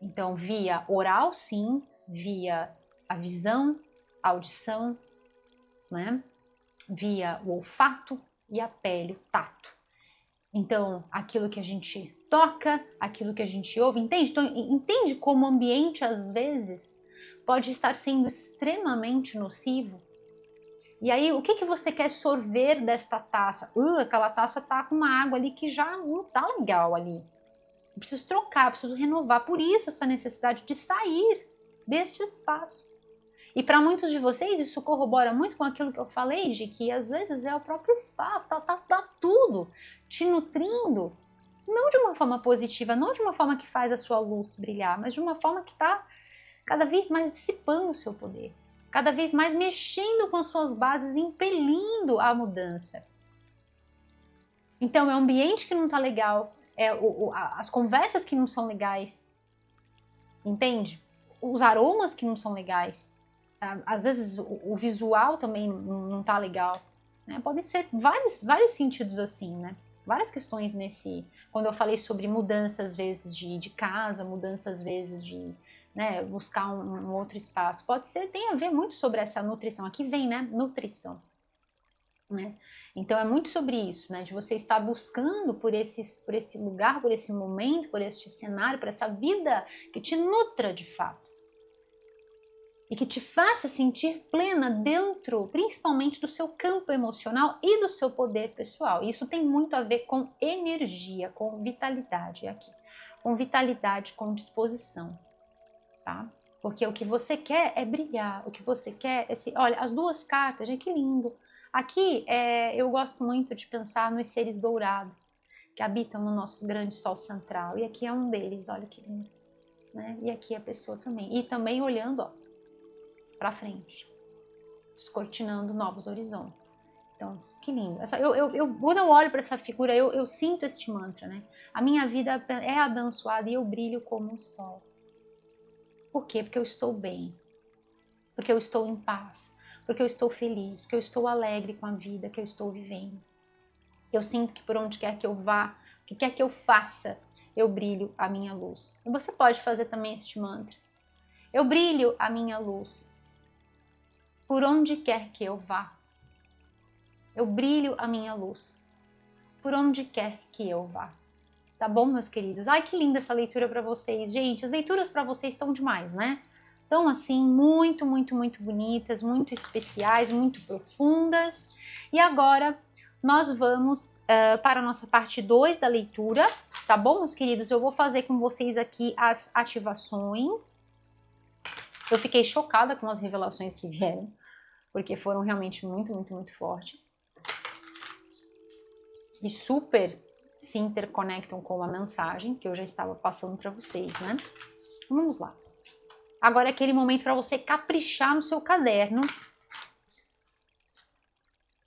Então, via oral, sim, via a visão, a audição, né? Via o olfato e a pele, o tato. Então, aquilo que a gente toca, aquilo que a gente ouve, entende? Então, entende como o ambiente, às vezes, pode estar sendo extremamente nocivo? E aí, o que você quer sorver desta taça? Aquela taça tá com uma água ali que já não tá legal ali. Eu preciso trocar, preciso renovar. Por isso, essa necessidade de sair deste espaço. E para muitos de vocês, isso corrobora muito com aquilo que eu falei, de que às vezes é o próprio espaço, tá tudo te nutrindo. Não de uma forma positiva, não de uma forma que faz a sua luz brilhar, mas de uma forma que está cada vez mais dissipando o seu poder. Cada vez mais mexendo com as suas bases, impelindo a mudança. Então, é o ambiente que não está legal, as conversas que não são legais, entende? Os aromas que não são legais. Às vezes, o visual também não está legal. Né? Podem ser vários sentidos assim, né? Várias questões nesse... Quando eu falei sobre mudança, às vezes, de casa, mudança, às vezes, de... Né, buscar um outro espaço. Pode ser, tem a ver muito sobre essa nutrição. Aqui vem, né? Nutrição. Né? Então é muito sobre isso, né? De você estar buscando por esse lugar, por esse momento, por este cenário, por essa vida que te nutra de fato. E que te faça sentir plena dentro, principalmente do seu campo emocional e do seu poder pessoal. E isso tem muito a ver com energia, com vitalidade aqui. Com vitalidade, com disposição. Tá? Porque o que você quer é brilhar, o que você quer é olha, as duas cartas, gente, que lindo. Aqui eu gosto muito de pensar nos seres dourados que habitam no nosso grande sol central. E aqui é um deles, olha que lindo. Né? E aqui a pessoa também. E também olhando para frente, descortinando novos horizontes. Então, que lindo. Quando eu olho para essa figura, eu sinto este mantra, né? A minha vida é abençoada e eu brilho como o sol. Por quê? Porque eu estou bem, porque eu estou em paz, porque eu estou feliz, porque eu estou alegre com a vida que eu estou vivendo. Eu sinto que por onde quer que eu vá, o que quer que eu faça, eu brilho a minha luz. E você pode fazer também este mantra. Eu brilho a minha luz por onde quer que eu vá. Eu brilho a minha luz por onde quer que eu vá. Tá bom, meus queridos? Ai, que linda essa leitura para vocês. Gente, as leituras para vocês estão demais, né? Estão, assim, muito, muito, muito bonitas, muito especiais, muito profundas. E agora, nós vamos para a nossa parte 2 da leitura, tá bom, meus queridos? Eu vou fazer com vocês aqui as ativações. Eu fiquei chocada com as revelações que vieram, porque foram realmente muito, muito, muito fortes. E super se interconectam com a mensagem que eu já estava passando para vocês, né? Vamos lá. Agora é aquele momento para você caprichar no seu caderno. O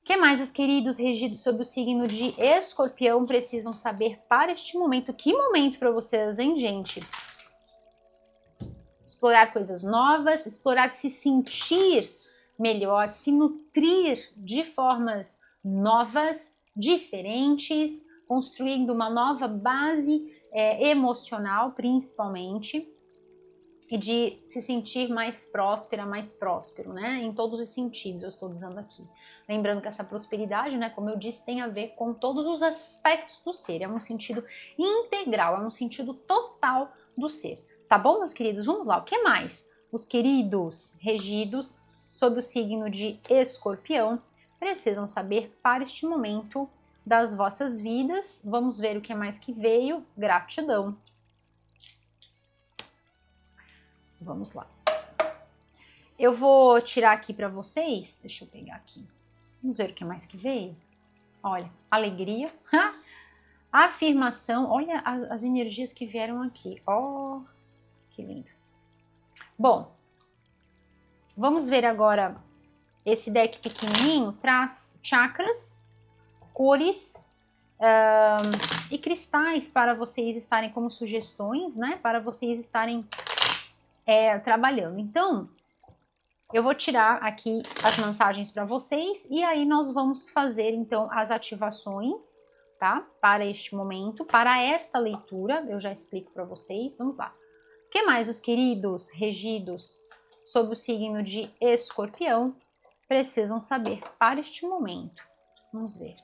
que mais os queridos regidos sob o signo de Escorpião precisam saber para este momento? Que momento para vocês, hein, gente? Explorar coisas novas, explorar se sentir melhor, se nutrir de formas novas, diferentes, construindo uma nova base emocional, principalmente, e de se sentir mais próspera, mais próspero, né? Em todos os sentidos, eu estou dizendo aqui. Lembrando que essa prosperidade, né, como eu disse, tem a ver com todos os aspectos do ser, é um sentido integral, é um sentido total do ser. Tá bom, meus queridos? Vamos lá, o que mais? Os queridos regidos sob o signo de Escorpião precisam saber para este momento das vossas vidas. Vamos ver o que mais que veio. Gratidão. Vamos lá. Eu vou tirar aqui para vocês. Deixa eu pegar aqui. Vamos ver o que mais que veio. Olha, alegria. Afirmação. Olha as energias que vieram aqui. Ó, que lindo. Bom, vamos ver agora. Esse deck pequenininho traz chakras, cores e cristais para vocês estarem como sugestões, né? Para vocês estarem trabalhando. Então, eu vou tirar aqui as mensagens para vocês e aí nós vamos fazer então as ativações, tá? Para este momento, para esta leitura, eu já explico para vocês. Vamos lá. O que mais os queridos regidos sob o signo de Escorpião precisam saber para este momento? Vamos ver.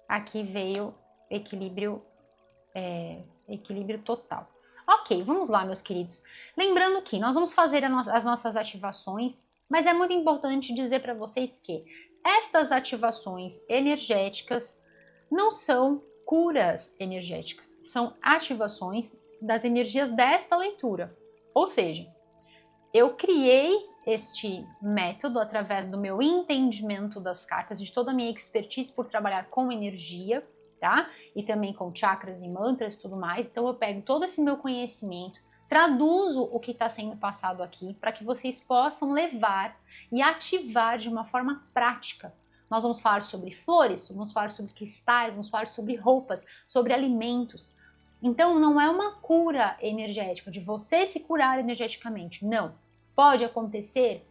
Aqui veio equilíbrio total. Ok, vamos lá, meus queridos. Lembrando que nós vamos fazer as nossas ativações, mas é muito importante dizer para vocês que estas ativações energéticas não são curas energéticas, são ativações das energias desta leitura. Ou seja, eu criei este método através do meu entendimento das cartas, de toda a minha expertise por trabalhar com energia, tá? E também com chakras e mantras e tudo mais. Então eu pego todo esse meu conhecimento, traduzo o que está sendo passado aqui para que vocês possam levar e ativar de uma forma prática. Nós vamos falar sobre flores, vamos falar sobre cristais, vamos falar sobre roupas, sobre alimentos. Então não é uma cura energética, de você se curar energeticamente, não. Pode acontecer?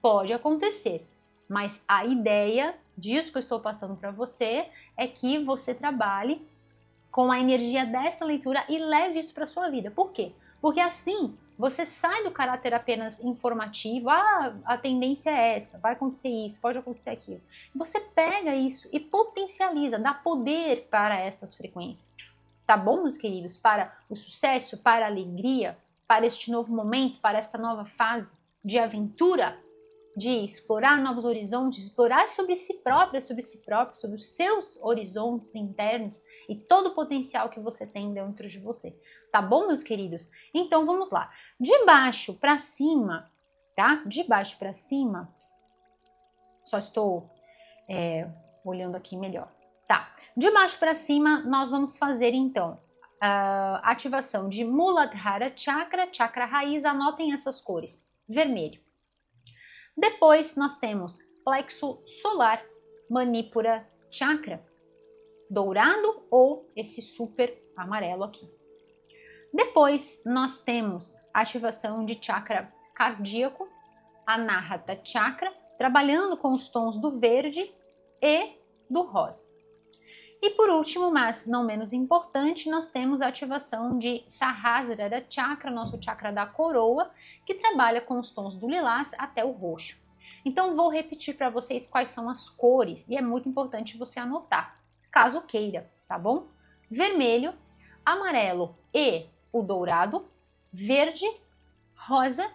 Pode acontecer, mas a ideia disso que eu estou passando para você é que você trabalhe com a energia desta leitura e leve isso para sua vida. Por quê? Porque assim você sai do caráter apenas informativo, a tendência é essa, vai acontecer isso, pode acontecer aquilo. Você pega isso e potencializa, dá poder para essas frequências. Tá bom, meus queridos? Para o sucesso, para a alegria, para este novo momento, para esta nova fase de aventura, de explorar novos horizontes, explorar sobre si própria, sobre os seus horizontes internos e todo o potencial que você tem dentro de você. Tá bom, meus queridos? Então vamos lá. De baixo para cima, tá? De baixo para cima, só estou olhando aqui melhor. Tá, de baixo para cima nós vamos fazer então a ativação de Muladhara Chakra, chakra raiz, anotem essas cores, vermelho. Depois nós temos plexo solar, Manipura Chakra, dourado ou esse super amarelo aqui. Depois nós temos ativação de chakra cardíaco, Anahata Chakra, trabalhando com os tons do verde e do rosa. E por último, mas não menos importante, nós temos a ativação de Sahasrara Chakra, nosso chakra da coroa, que trabalha com os tons do lilás até o roxo. Então vou repetir para vocês quais são as cores e é muito importante você anotar, caso queira, tá bom? Vermelho, amarelo e o dourado, verde, rosa,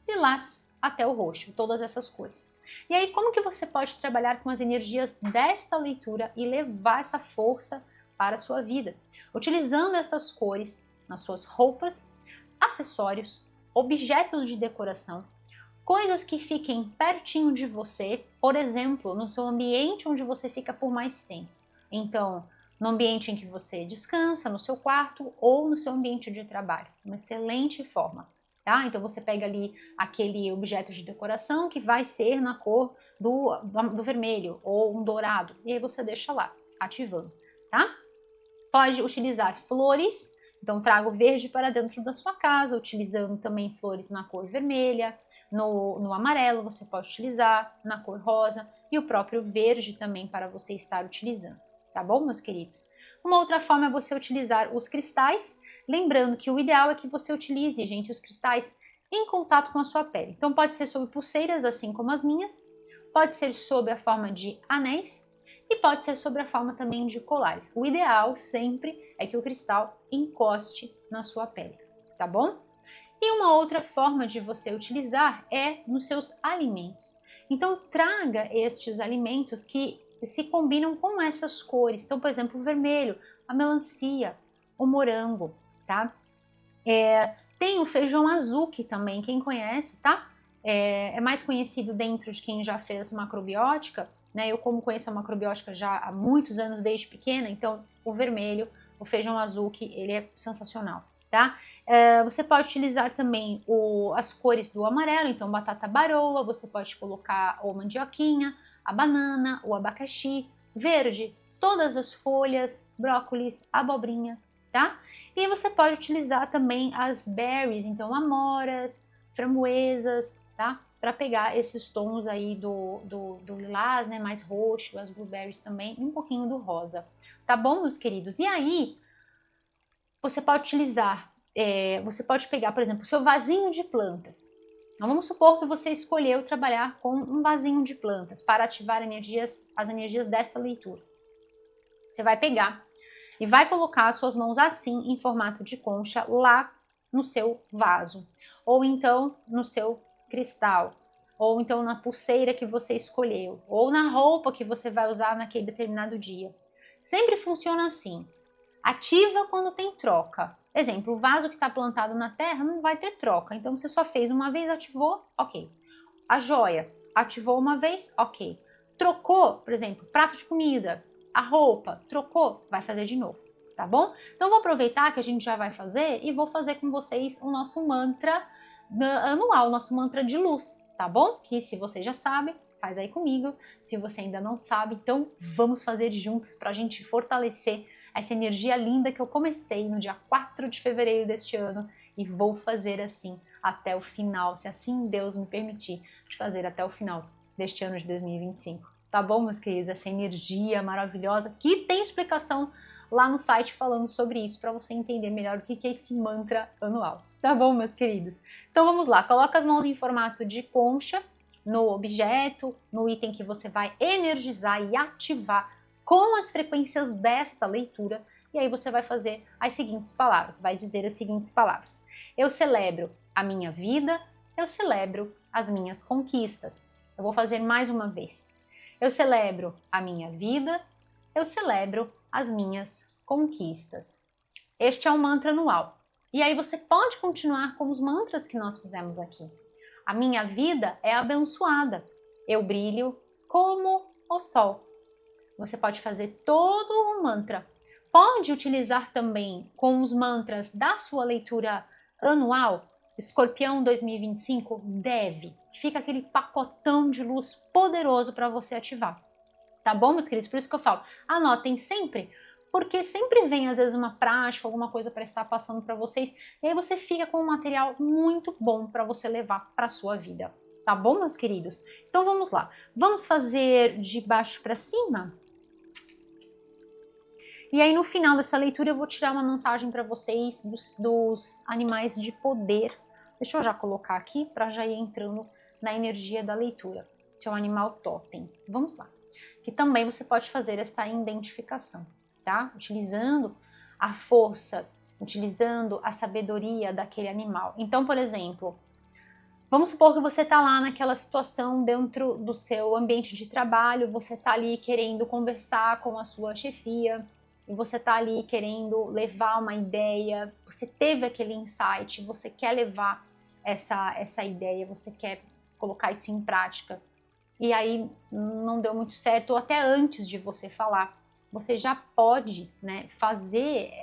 lilás até o roxo, todas essas cores. E aí, como que você pode trabalhar com as energias desta leitura e levar essa força para a sua vida? Utilizando essas cores nas suas roupas, acessórios, objetos de decoração, coisas que fiquem pertinho de você, por exemplo, no seu ambiente onde você fica por mais tempo. Então, no ambiente em que você descansa, no seu quarto ou no seu ambiente de trabalho. Uma excelente forma. Tá? Então você pega ali aquele objeto de decoração que vai ser na cor do vermelho ou um dourado e aí você deixa lá, ativando, tá? Pode utilizar flores, então traga o verde para dentro da sua casa, utilizando também flores na cor vermelha, no amarelo você pode utilizar, na cor rosa e o próprio verde também para você estar utilizando, tá bom, meus queridos? Uma outra forma é você utilizar os cristais, lembrando que o ideal é que você utilize, gente, os cristais em contato com a sua pele. Então pode ser sobre pulseiras, assim como as minhas, pode ser sob a forma de anéis e pode ser sobre a forma também de colares. O ideal sempre é que o cristal encoste na sua pele, tá bom? E uma outra forma de você utilizar é nos seus alimentos. Então traga estes alimentos que se combinam com essas cores. Então, por exemplo, o vermelho, a melancia, o morango, tá? Tem o feijão azuki também, quem conhece, tá? É mais conhecido dentro de quem já fez macrobiótica, né? Eu como conheço a macrobiótica já há muitos anos, desde pequena, então o vermelho, o feijão azuki, ele é sensacional, tá? Você pode utilizar também as cores do amarelo, então batata baroa, você pode colocar ou mandioquinha, a banana, o abacaxi, verde, todas as folhas, brócolis, abobrinha, tá? E você pode utilizar também as berries, então amoras, framboesas, tá? Para pegar esses tons aí do lilás, né, mais roxo, as blueberries também, e um pouquinho do rosa, tá bom, meus queridos? E aí, você pode utilizar, você pode pegar, por exemplo, o seu vasinho de plantas. Então, vamos supor que você escolheu trabalhar com um vasinho de plantas para ativar as energias desta leitura. Você vai pegar e vai colocar as suas mãos assim, em formato de concha, lá no seu vaso, ou então no seu cristal, ou então na pulseira que você escolheu, ou na roupa que você vai usar naquele determinado dia. Sempre funciona assim. Ativa quando tem troca. Exemplo, o vaso que está plantado na terra não vai ter troca, então você só fez uma vez, ativou, ok. A joia, ativou uma vez, ok. Trocou, por exemplo, prato de comida, a roupa, trocou, vai fazer de novo, tá bom? Então vou aproveitar que a gente já vai fazer e vou fazer com vocês o nosso mantra anual, o nosso mantra de luz, tá bom? Que se você já sabe, faz aí comigo. Se você ainda não sabe, então vamos fazer juntos para a gente fortalecer essa energia linda que eu comecei no dia 4 de fevereiro deste ano e vou fazer assim até o final, se assim Deus me permitir, de fazer até o final deste ano de 2025. Tá bom, meus queridos? Essa energia maravilhosa que tem explicação lá no site falando sobre isso para você entender melhor o que é esse mantra anual. Tá bom, meus queridos? Então vamos lá, coloca as mãos em formato de concha no objeto, no item que você vai energizar e ativar com as frequências desta leitura, e aí você vai fazer as seguintes palavras, vai dizer as seguintes palavras. Eu celebro a minha vida, eu celebro as minhas conquistas. Eu vou fazer mais uma vez. Eu celebro a minha vida, eu celebro as minhas conquistas. Este é o mantra anual. E aí você pode continuar com os mantras que nós fizemos aqui. A minha vida é abençoada. Eu brilho como o sol. Você pode fazer todo um mantra. Pode utilizar também com os mantras da sua leitura anual. Escorpião 2025 deve. Fica aquele pacotão de luz poderoso para você ativar. Tá bom, meus queridos? Por isso que eu falo, anotem sempre, porque sempre vem às vezes uma prática, alguma coisa para estar passando para vocês, e aí você fica com um material muito bom para você levar para sua vida. Tá bom, meus queridos? Então vamos lá. Vamos fazer de baixo para cima? E aí no final dessa leitura eu vou tirar uma mensagem para vocês dos animais de poder. Deixa eu já colocar aqui para já ir entrando na energia da leitura. Seu animal totem. Vamos lá. Que também você pode fazer essa identificação, tá? Utilizando a força, utilizando a sabedoria daquele animal. Então, por exemplo, vamos supor que você está lá naquela situação dentro do seu ambiente de trabalho, você está ali querendo conversar com a sua chefia, e você está ali querendo levar uma ideia, você teve aquele insight, você quer levar essa ideia, você quer colocar isso em prática, e aí não deu muito certo, ou até antes de você falar, você já pode, né, fazer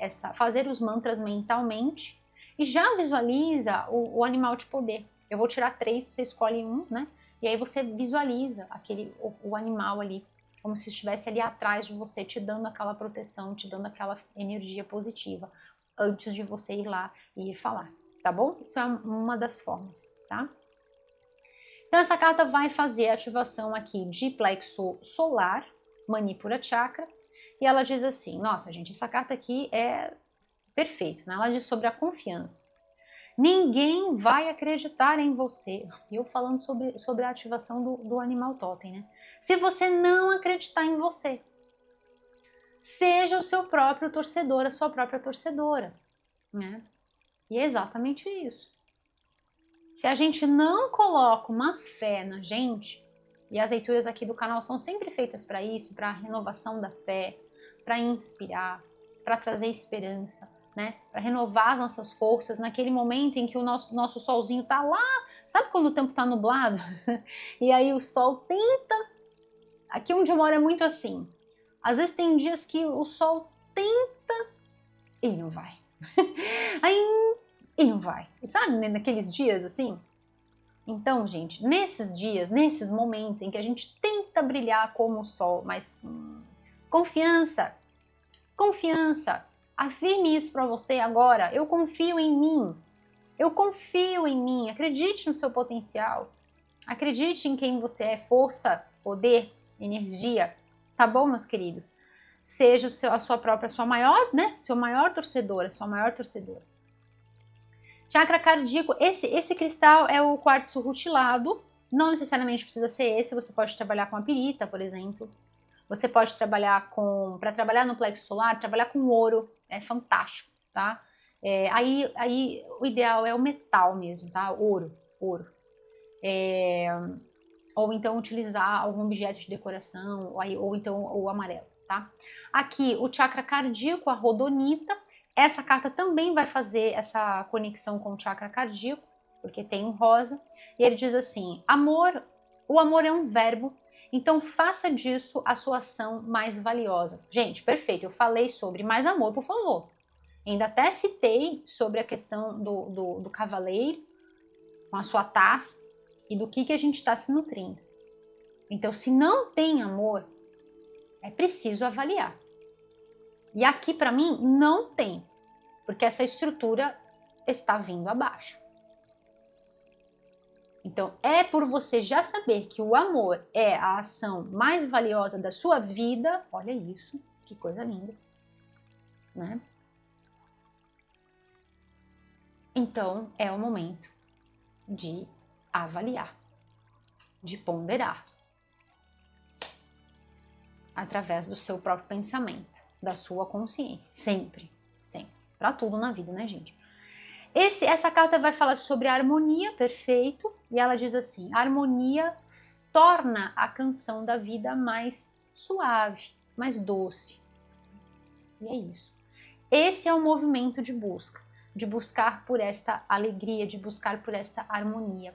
os mantras mentalmente e já visualiza o animal de poder. Eu vou tirar 3, você escolhe um, né? E aí você visualiza o animal ali, como se estivesse ali atrás de você, te dando aquela proteção, te dando aquela energia positiva, antes de você ir lá e ir falar, tá bom? Isso é uma das formas, tá? Então essa carta vai fazer a ativação aqui de plexo solar, Manipura Chakra, e ela diz assim, nossa gente, essa carta aqui é perfeita, né? Ela diz sobre a confiança. Ninguém vai acreditar em você. E eu falando sobre a ativação do animal totem, né? Se você não acreditar em você. Seja o seu próprio torcedor, a sua própria torcedora, né? E é exatamente isso. Se a gente não coloca uma fé na gente, e as leituras aqui do canal são sempre feitas para isso, para a renovação da fé, para inspirar, para trazer esperança, né? Para renovar as nossas forças naquele momento em que o nosso solzinho tá lá, sabe quando o tempo tá nublado? E aí o sol tenta. Aqui onde eu moro é muito assim. Às vezes tem dias que o sol tenta e não vai. Aí e não vai. E sabe, né, naqueles dias assim? Então, gente, nesses dias, nesses momentos em que a gente tenta brilhar como o sol, mas confiança, confiança, afirme isso para você agora. Eu confio em mim. Eu confio em mim. Acredite no seu potencial. Acredite em quem você é, força, poder, energia. Tá bom, meus queridos? Seja a sua própria, sua maior, né? Seu maior torcedor, a sua maior torcedora. Chakra cardíaco, esse cristal é o quartzo rutilado, não necessariamente precisa ser esse, você pode trabalhar com a pirita, por exemplo. Você pode trabalhar para trabalhar no plexo solar, trabalhar com ouro, é fantástico, tá? Aí o ideal é o metal mesmo, tá? Ouro. Ou então utilizar algum objeto de decoração, ou então o amarelo, tá? Aqui, o chakra cardíaco, a rodonita, essa carta também vai fazer essa conexão com o chakra cardíaco, porque tem um rosa, e ele diz assim, o amor é um verbo, então faça disso a sua ação mais valiosa. Gente, perfeito, eu falei sobre mais amor, por favor. Ainda até citei sobre a questão do cavaleiro, com a sua taça, e do que a gente está se nutrindo. Então, se não tem amor, é preciso avaliar. E aqui, para mim, não tem, porque essa estrutura está vindo abaixo. Então, é por você já saber que o amor é a ação mais valiosa da sua vida, olha isso, que coisa linda, né? Então, é o momento de avaliar, de ponderar, através do seu próprio pensamento, da sua consciência, sempre, para tudo na vida, né, gente? Essa carta vai falar sobre a harmonia, perfeito, e ela diz assim, a harmonia torna a canção da vida mais suave, mais doce, e é isso. Esse é o movimento de busca, de buscar por esta alegria, de buscar por esta harmonia,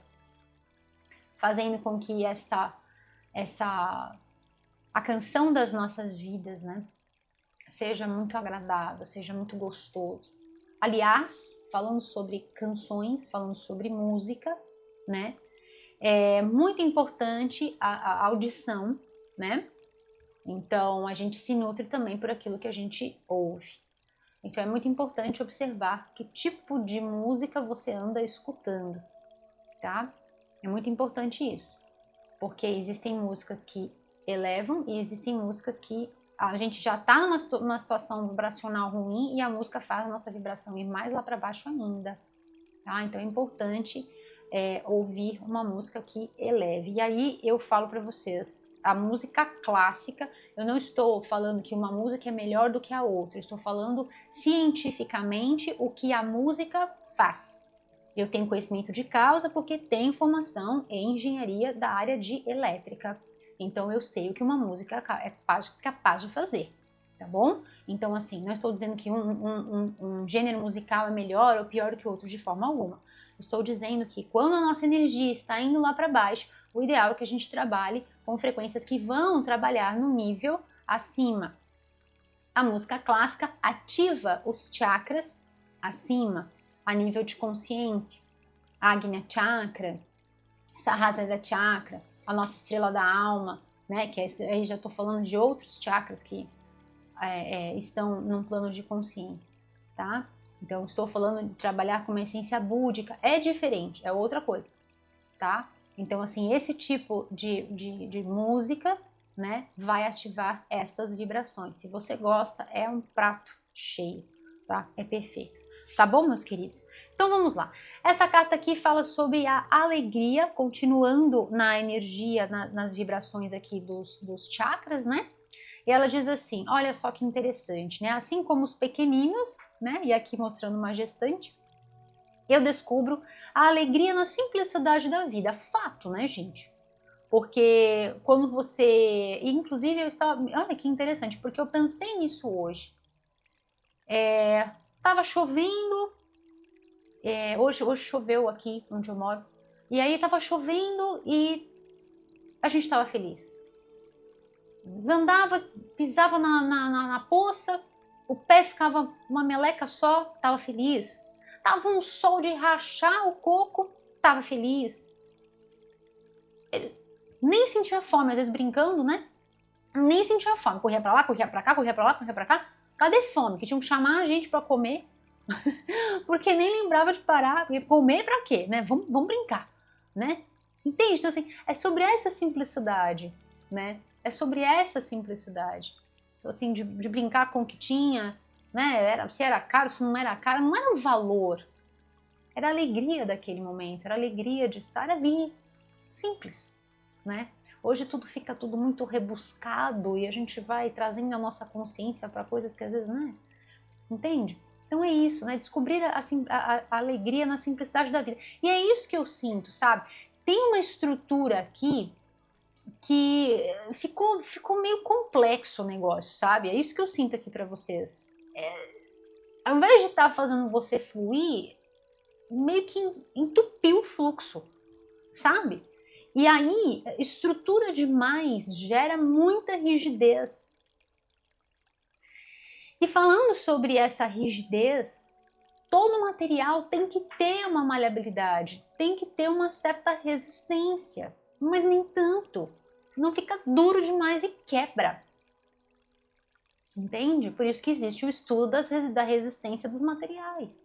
fazendo com que a canção das nossas vidas, né, seja muito agradável, seja muito gostoso. Aliás, falando sobre canções, falando sobre música, né, é muito importante a audição, né, então a gente se nutre também por aquilo que a gente ouve. Então é muito importante observar que tipo de música você anda escutando, tá? É muito importante isso, porque existem músicas que elevam e existem músicas que a gente já está numa situação vibracional ruim e a música faz a nossa vibração ir mais lá para baixo ainda, tá? Então é importante ouvir uma música que eleve. E aí eu falo para vocês, a música clássica, eu não estou falando que uma música é melhor do que a outra, eu estou falando cientificamente o que a música faz. Eu tenho conhecimento de causa porque tenho formação em engenharia da área de elétrica. Então eu sei o que uma música é capaz de fazer, tá bom? Então assim, não estou dizendo que um gênero musical é melhor ou pior do que outro de forma alguma. Estou dizendo que quando a nossa energia está indo lá para baixo, o ideal é que a gente trabalhe com frequências que vão trabalhar no nível acima. A música clássica ativa os chakras acima, a nível de consciência. Agnya Chakra, Sahasrara Chakra, a nossa estrela da alma, né? Que aí já estou falando de outros chakras que estão num plano de consciência, tá? Então estou falando de trabalhar com uma essência búdica, é diferente, é outra coisa, tá? Então, assim, esse tipo de música, né, vai ativar estas vibrações. Se você gosta, é um prato cheio, tá? É perfeito. Tá bom, meus queridos? Então vamos lá. Essa carta aqui fala sobre a alegria, continuando na energia, nas vibrações aqui dos chakras, né? E ela diz assim, olha só que interessante, né? Assim como os pequeninos, né? E aqui mostrando uma gestante, eu descubro a alegria na simplicidade da vida. Fato, né, gente? Porque quando você... Inclusive, eu estava... Olha que interessante, porque eu pensei nisso hoje. Tava chovendo, hoje choveu aqui onde eu moro, e aí tava chovendo e a gente tava feliz. Andava, pisava na poça, o pé ficava uma meleca só, tava feliz. Tava um sol de rachar o coco, tava feliz. Nem sentia fome, às vezes brincando, né? Nem sentia fome. Corria pra lá, corria pra cá, corria pra lá, corria pra cá. Cadê fome? Que tinham que chamar a gente pra comer. Porque nem lembrava de parar. Comer pra quê? Né? Vamos brincar, né? Entende? Então, assim, é sobre essa simplicidade, né? É sobre essa simplicidade. Então, assim, de brincar com o que tinha, né? Se era caro, se não era caro, não era um valor. Era a alegria daquele momento, era a alegria de estar ali. Simples, né? Hoje fica tudo muito rebuscado e a gente vai trazendo a nossa consciência para coisas que às vezes, né? Entende? Então é isso, né? Descobrir a alegria na simplicidade da vida. E é isso que eu sinto, sabe? Tem uma estrutura aqui que ficou meio complexo o negócio, sabe? É isso que eu sinto aqui para vocês. Ao invés de estar fazendo você fluir, meio que entupiu o fluxo, sabe? E aí, estrutura demais gera muita rigidez. E falando sobre essa rigidez, todo material tem que ter uma maleabilidade, tem que ter uma certa resistência, mas nem tanto, senão fica duro demais e quebra. Entende? Por isso que existe o estudo da resistência dos materiais.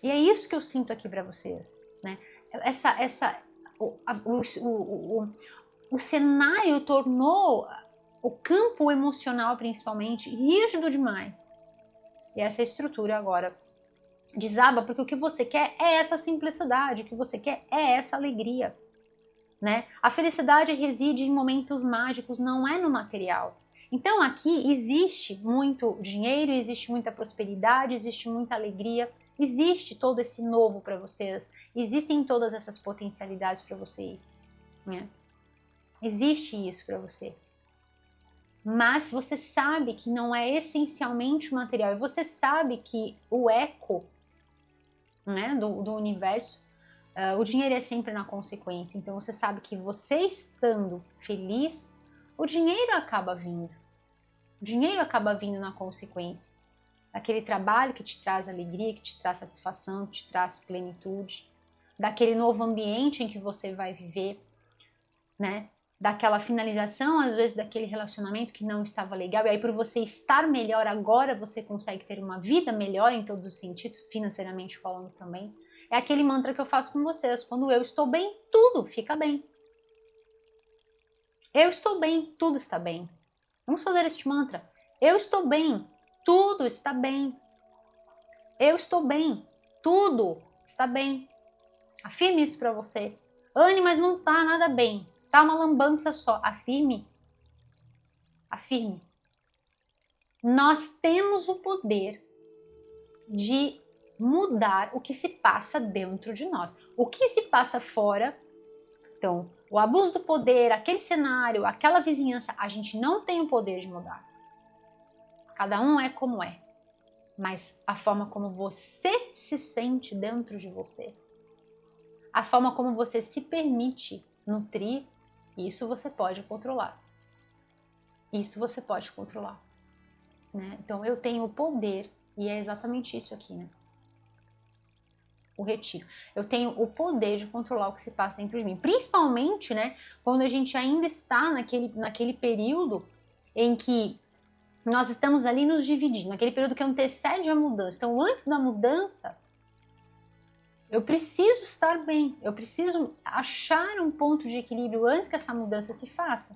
E é isso que eu sinto aqui para vocês, né? O cenário tornou o campo emocional, principalmente, rígido demais. E essa estrutura agora desaba, porque o que você quer é essa simplicidade, o que você quer é essa alegria, né? A felicidade reside em momentos mágicos, não é no material. Então aqui existe muito dinheiro, existe muita prosperidade, existe muita alegria, existe todo esse novo para vocês, existem todas essas potencialidades para vocês, né? Existe isso para você. Mas você sabe que não é essencialmente material, e você sabe que o eco, né, do universo, o dinheiro é sempre na consequência. Então você sabe que você estando feliz, o dinheiro acaba vindo. O dinheiro acaba vindo na consequência. Daquele trabalho que te traz alegria, que te traz satisfação, que te traz plenitude. Daquele novo ambiente em que você vai viver, né? Daquela finalização, às vezes, daquele relacionamento que não estava legal. E aí, por você estar melhor agora, você consegue ter uma vida melhor em todos os sentidos, financeiramente falando também. É aquele mantra que eu faço com vocês. Quando eu estou bem, tudo fica bem. Eu estou bem, tudo está bem. Vamos fazer este mantra. Eu estou bem, tudo está bem. Eu estou bem, tudo está bem. Afirme isso para você. Anne, mas não tá nada bem. Tá uma lambança só. Afirme. Afirme. Nós temos o poder de mudar o que se passa dentro de nós. O que se passa fora, então, o abuso do poder, aquele cenário, aquela vizinhança, a gente não tem o poder de mudar. Cada um é como é. Mas a forma como você se sente dentro de você, a forma como você se permite nutrir, isso você pode controlar. Isso você pode controlar. Né? Então eu tenho o poder, e é exatamente isso aqui, né? O retiro. Eu tenho o poder de controlar o que se passa dentro de mim. Principalmente, né, quando a gente ainda está naquele período em que nós estamos ali nos dividindo, naquele período que antecede a mudança. Então, antes da mudança, Eu preciso estar bem, eu preciso achar um ponto de equilíbrio antes que essa mudança se faça.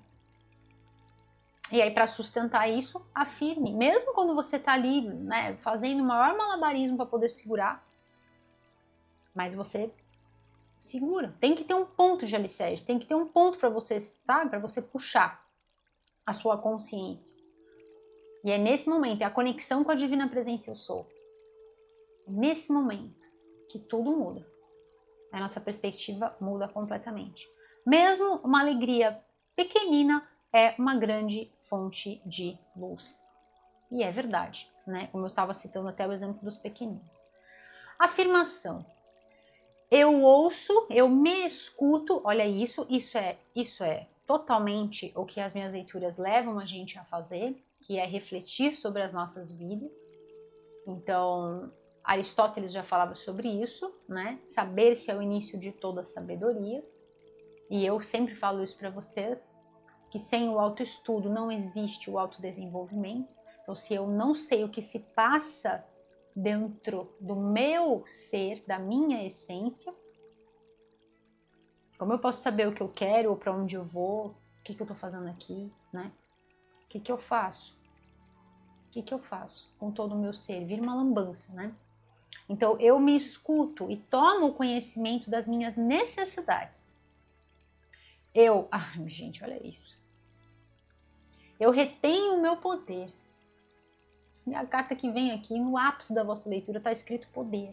E aí, para sustentar isso, afirme. Mesmo quando você está ali, né, fazendo o maior malabarismo para poder segurar, mas você segura. Tem que ter um ponto de alicerce, tem que ter um ponto para você, sabe, para você puxar a sua consciência. E é nesse momento, é a conexão com a divina presença eu sou. É nesse momento que tudo muda. A nossa perspectiva muda completamente. Mesmo uma alegria pequenina é uma grande fonte de luz. E é verdade, né? Como eu estava citando até o exemplo dos pequeninos. Afirmação. Eu ouço, eu me escuto, olha isso é totalmente o que as minhas leituras levam a gente a fazer, que é refletir sobre as nossas vidas. Então, Aristóteles já falava sobre isso, né? Saber-se é o início de toda a sabedoria. E eu sempre falo isso para vocês, que sem o autoestudo não existe o autodesenvolvimento. Então, se eu não sei o que se passa dentro do meu ser, da minha essência, como eu posso saber o que eu quero ou para onde eu vou, o que eu estou fazendo aqui, né? O que eu faço? O que eu faço com todo o meu ser? Vira uma lambança, né? Então, eu me escuto e tomo conhecimento das minhas necessidades. Gente, olha isso. Eu retenho o meu poder. E a carta que vem aqui, no ápice da vossa leitura, está escrito poder.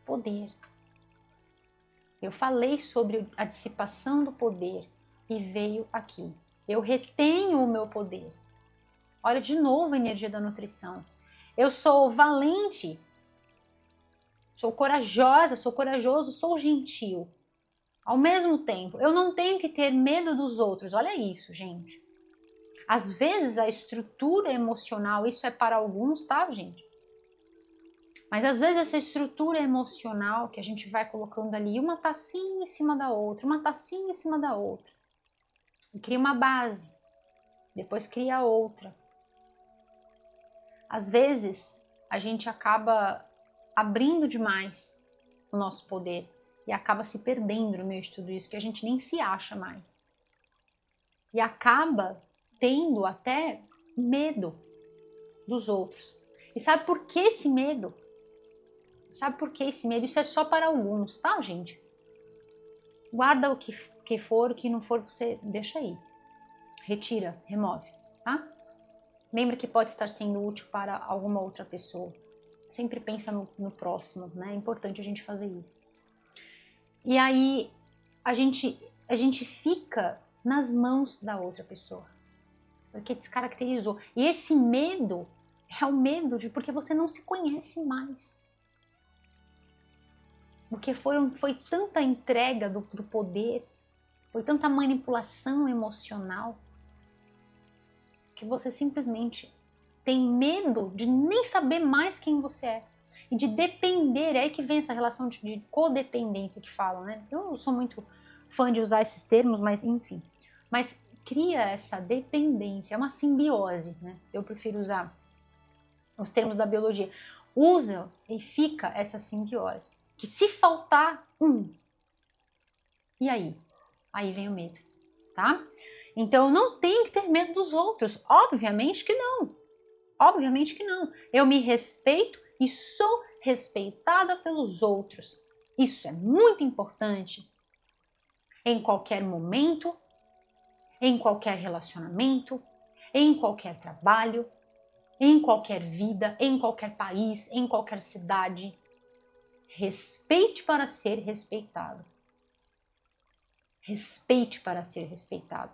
Poder. Eu falei sobre a dissipação do poder e veio aqui. Eu retenho o meu poder. Olha de novo a energia da nutrição. Eu sou valente, sou corajosa, sou corajoso, sou gentil. Ao mesmo tempo, eu não tenho que ter medo dos outros. Olha isso, gente. Às vezes a estrutura emocional, isso é para alguns, tá, gente? Mas às vezes essa estrutura emocional que a gente vai colocando ali, uma tacinha em cima da outra, uma tacinha em cima da outra. E cria uma base. Depois cria outra. Às vezes a gente acaba abrindo demais o nosso poder e acaba se perdendo no meio de tudo isso, que a gente nem se acha mais. E acaba tendo até medo dos outros. E sabe por que esse medo? Sabe por que esse medo? Isso é só para alguns, tá, gente? Guarda o que for, o que não for, você deixa aí. Retira, remove, tá? Lembra que pode estar sendo útil para alguma outra pessoa. Sempre pensa no próximo, né? É importante a gente fazer isso. E aí, a gente fica nas mãos da outra pessoa. Porque descaracterizou. E esse medo é o medo de porque você não se conhece mais. Porque foi tanta entrega do poder, foi tanta manipulação emocional, que você simplesmente tem medo de nem saber mais quem você é. E de depender, é aí que vem essa relação de codependência que falam, né? Eu sou muito fã de usar esses termos, mas enfim. Mas cria essa dependência, é uma simbiose, né? Eu prefiro usar os termos da biologia. Usa e fica essa simbiose. Que se faltar e aí? Aí vem o medo, tá? Então eu não tenho que ter medo dos outros. Obviamente que não. Obviamente que não. Eu me respeito e sou respeitada pelos outros. Isso é muito importante. Em qualquer momento, em qualquer relacionamento, em qualquer trabalho, em qualquer vida, em qualquer país, em qualquer cidade. Respeite para ser respeitado. Respeite para ser respeitado.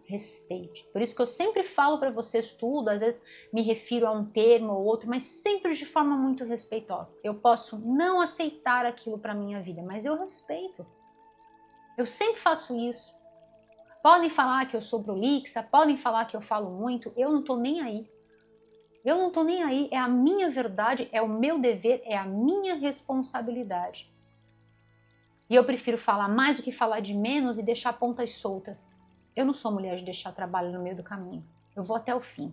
Respeite. Por isso que eu sempre falo para vocês tudo, às vezes me refiro a um termo ou outro, mas sempre de forma muito respeitosa. Eu posso não aceitar aquilo para minha vida, mas eu respeito. Eu sempre faço isso. Podem falar que eu sou prolixa, podem falar que eu falo muito, eu não tô nem aí. Eu não tô nem aí, é a minha verdade, é o meu dever, é a minha responsabilidade. E eu prefiro falar mais do que falar de menos e deixar pontas soltas. Eu não sou mulher de deixar trabalho no meio do caminho. Eu vou até o fim.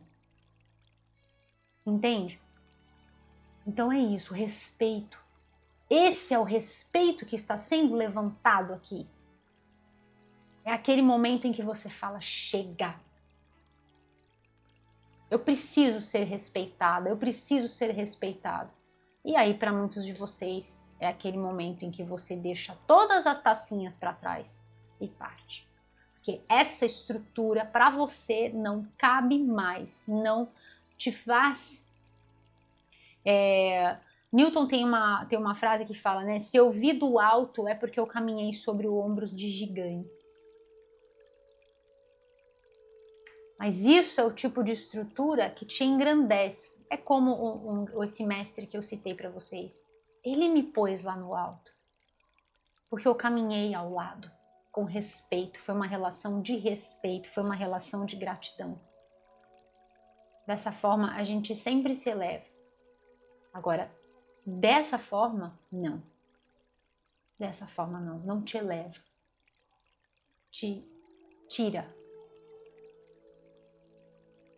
Entende? Então é isso, respeito. Esse é o respeito que está sendo levantado aqui. É aquele momento em que você fala, chega. Eu preciso ser respeitada, eu preciso ser respeitado. E aí, para muitos de vocês, é aquele momento em que você deixa todas as tacinhas para trás e parte. Porque essa estrutura para você não cabe mais, não te faz... Newton tem uma frase que fala, né? Se eu vi do alto é porque eu caminhei sobre os ombros de gigantes. Mas isso é o tipo de estrutura que te engrandece. É como esse mestre que eu citei para vocês. Ele me pôs lá no alto, porque eu caminhei ao lado, com respeito. Foi uma relação de respeito, foi uma relação de gratidão. Dessa forma, a gente sempre se eleva. Agora, dessa forma, não. Dessa forma, não. Não te eleva. Te tira.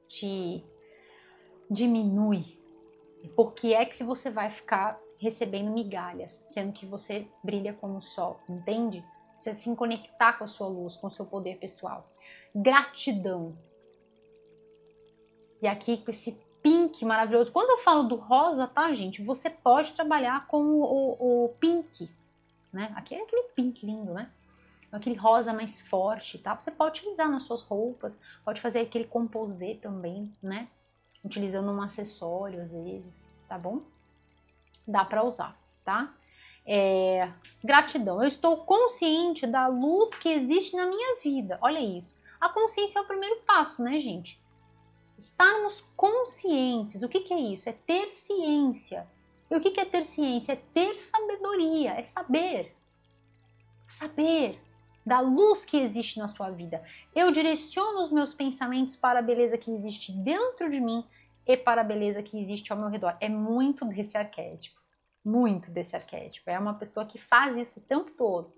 Te diminui. Por que é que se você vai ficar recebendo migalhas, sendo que você brilha como o sol, entende? Você se conectar com a sua luz, com o seu poder pessoal. Gratidão. E aqui com esse pink maravilhoso. Quando eu falo do rosa, tá, gente? Você pode trabalhar com o pink, né? Aqui é aquele pink lindo, né? Aquele rosa mais forte, tá? Você pode utilizar nas suas roupas, pode fazer aquele composê também, né? Utilizando um acessório às vezes, tá bom? Dá para usar, tá? Gratidão. Eu estou consciente da luz que existe na minha vida. Olha isso. A consciência é o primeiro passo, né, gente? Estarmos conscientes. O que é isso? É ter ciência. E o que é ter ciência? É ter sabedoria, é saber. Saber da luz que existe na sua vida. Eu direciono os meus pensamentos para a beleza que existe dentro de mim e para a beleza que existe ao meu redor. É muito desse arquétipo. Muito desse arquétipo. É uma pessoa que faz isso o tempo todo.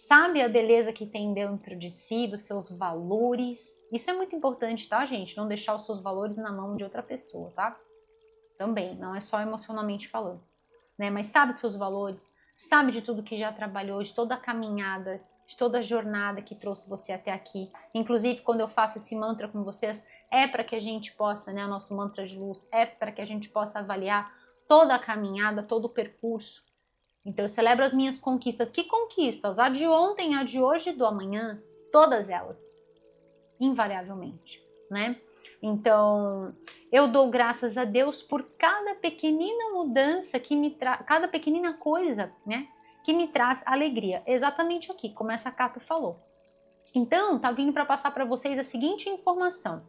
Sabe a beleza que tem dentro de si, dos seus valores. Isso é muito importante, tá, gente? Não deixar os seus valores na mão de outra pessoa, tá? Também, não é só emocionalmente falando, né? Mas sabe dos seus valores, sabe de tudo que já trabalhou, de toda a caminhada, de toda a jornada que trouxe você até aqui. Inclusive, quando eu faço esse mantra com vocês, é para que a gente possa, né, o nosso mantra de luz, é para que a gente possa avaliar toda a caminhada, todo o percurso. Então, eu celebro as minhas conquistas. Que conquistas? A de ontem, a de hoje e do amanhã, todas elas, invariavelmente, né? Então, eu dou graças a Deus por cada pequenina mudança que me traz, cada pequenina coisa, né, que me traz alegria. Exatamente aqui, como essa carta falou. Então, tá vindo para passar para vocês a seguinte informação.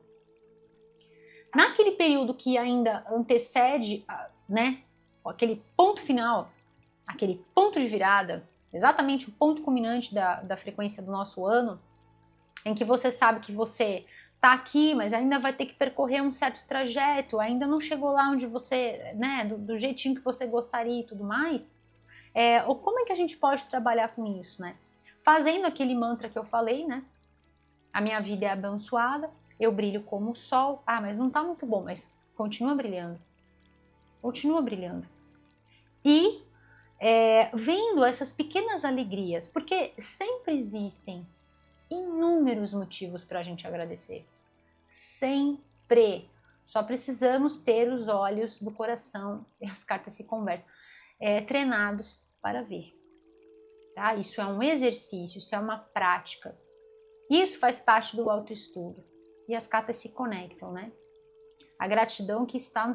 Naquele período que ainda antecede, né, aquele ponto final, aquele ponto de virada, exatamente o ponto culminante da frequência do nosso ano, em que você sabe que você tá aqui, mas ainda vai ter que percorrer um certo trajeto, ainda não chegou lá onde você, né, do jeitinho que você gostaria e tudo mais, ou como é que a gente pode trabalhar com isso, né? Fazendo aquele mantra que eu falei, né? A minha vida é abençoada, eu brilho como o sol. Ah, mas não tá muito bom, mas continua brilhando. Continua brilhando. E vendo essas pequenas alegrias, porque sempre existem inúmeros motivos para a gente agradecer. Sempre. Só precisamos ter os olhos do coração, e as cartas se conversam, treinados para ver. Tá? Isso é um exercício, isso é uma prática. Isso faz parte do autoestudo. E as cartas se conectam, né? A gratidão que está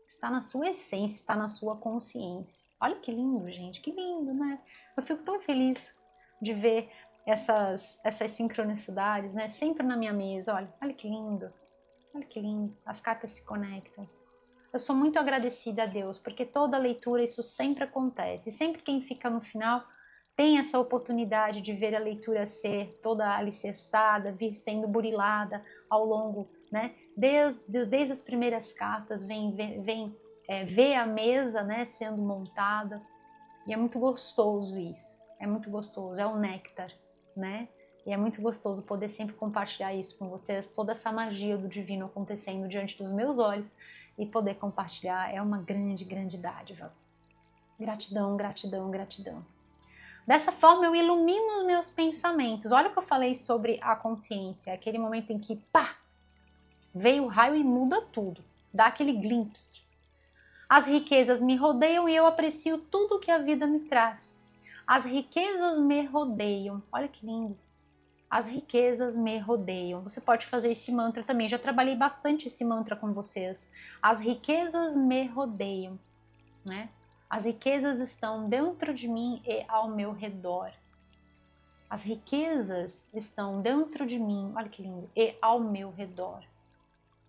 está na sua essência, está na sua consciência. Olha que lindo, gente, que lindo, né? Eu fico tão feliz de ver essas sincronicidades, né? Sempre na minha mesa, olha que lindo, olha que lindo, as cartas se conectam. Eu sou muito agradecida a Deus, porque toda leitura isso sempre acontece, e sempre quem fica no final tem essa oportunidade de ver a leitura ser toda alicerçada, vir sendo burilada ao longo, né? Desde as primeiras cartas, vem ver a mesa, né, sendo montada, e é muito gostoso isso, é muito gostoso, é um néctar, né? E é muito gostoso poder sempre compartilhar isso com vocês, toda essa magia do divino acontecendo diante dos meus olhos, e poder compartilhar é uma grande, grande dádiva. Gratidão, gratidão, gratidão. Dessa forma eu ilumino os meus pensamentos. Olha o que eu falei sobre a consciência, aquele momento em que, pá, veio o raio e muda tudo, dá aquele glimpse. As riquezas me rodeiam e eu aprecio tudo que a vida me traz. As riquezas me rodeiam. Olha que lindo. As riquezas me rodeiam. Você pode fazer esse mantra também. Já trabalhei bastante esse mantra com vocês. As riquezas me rodeiam, né? As riquezas estão dentro de mim e ao meu redor. As riquezas estão dentro de mim, olha que lindo, e ao meu redor.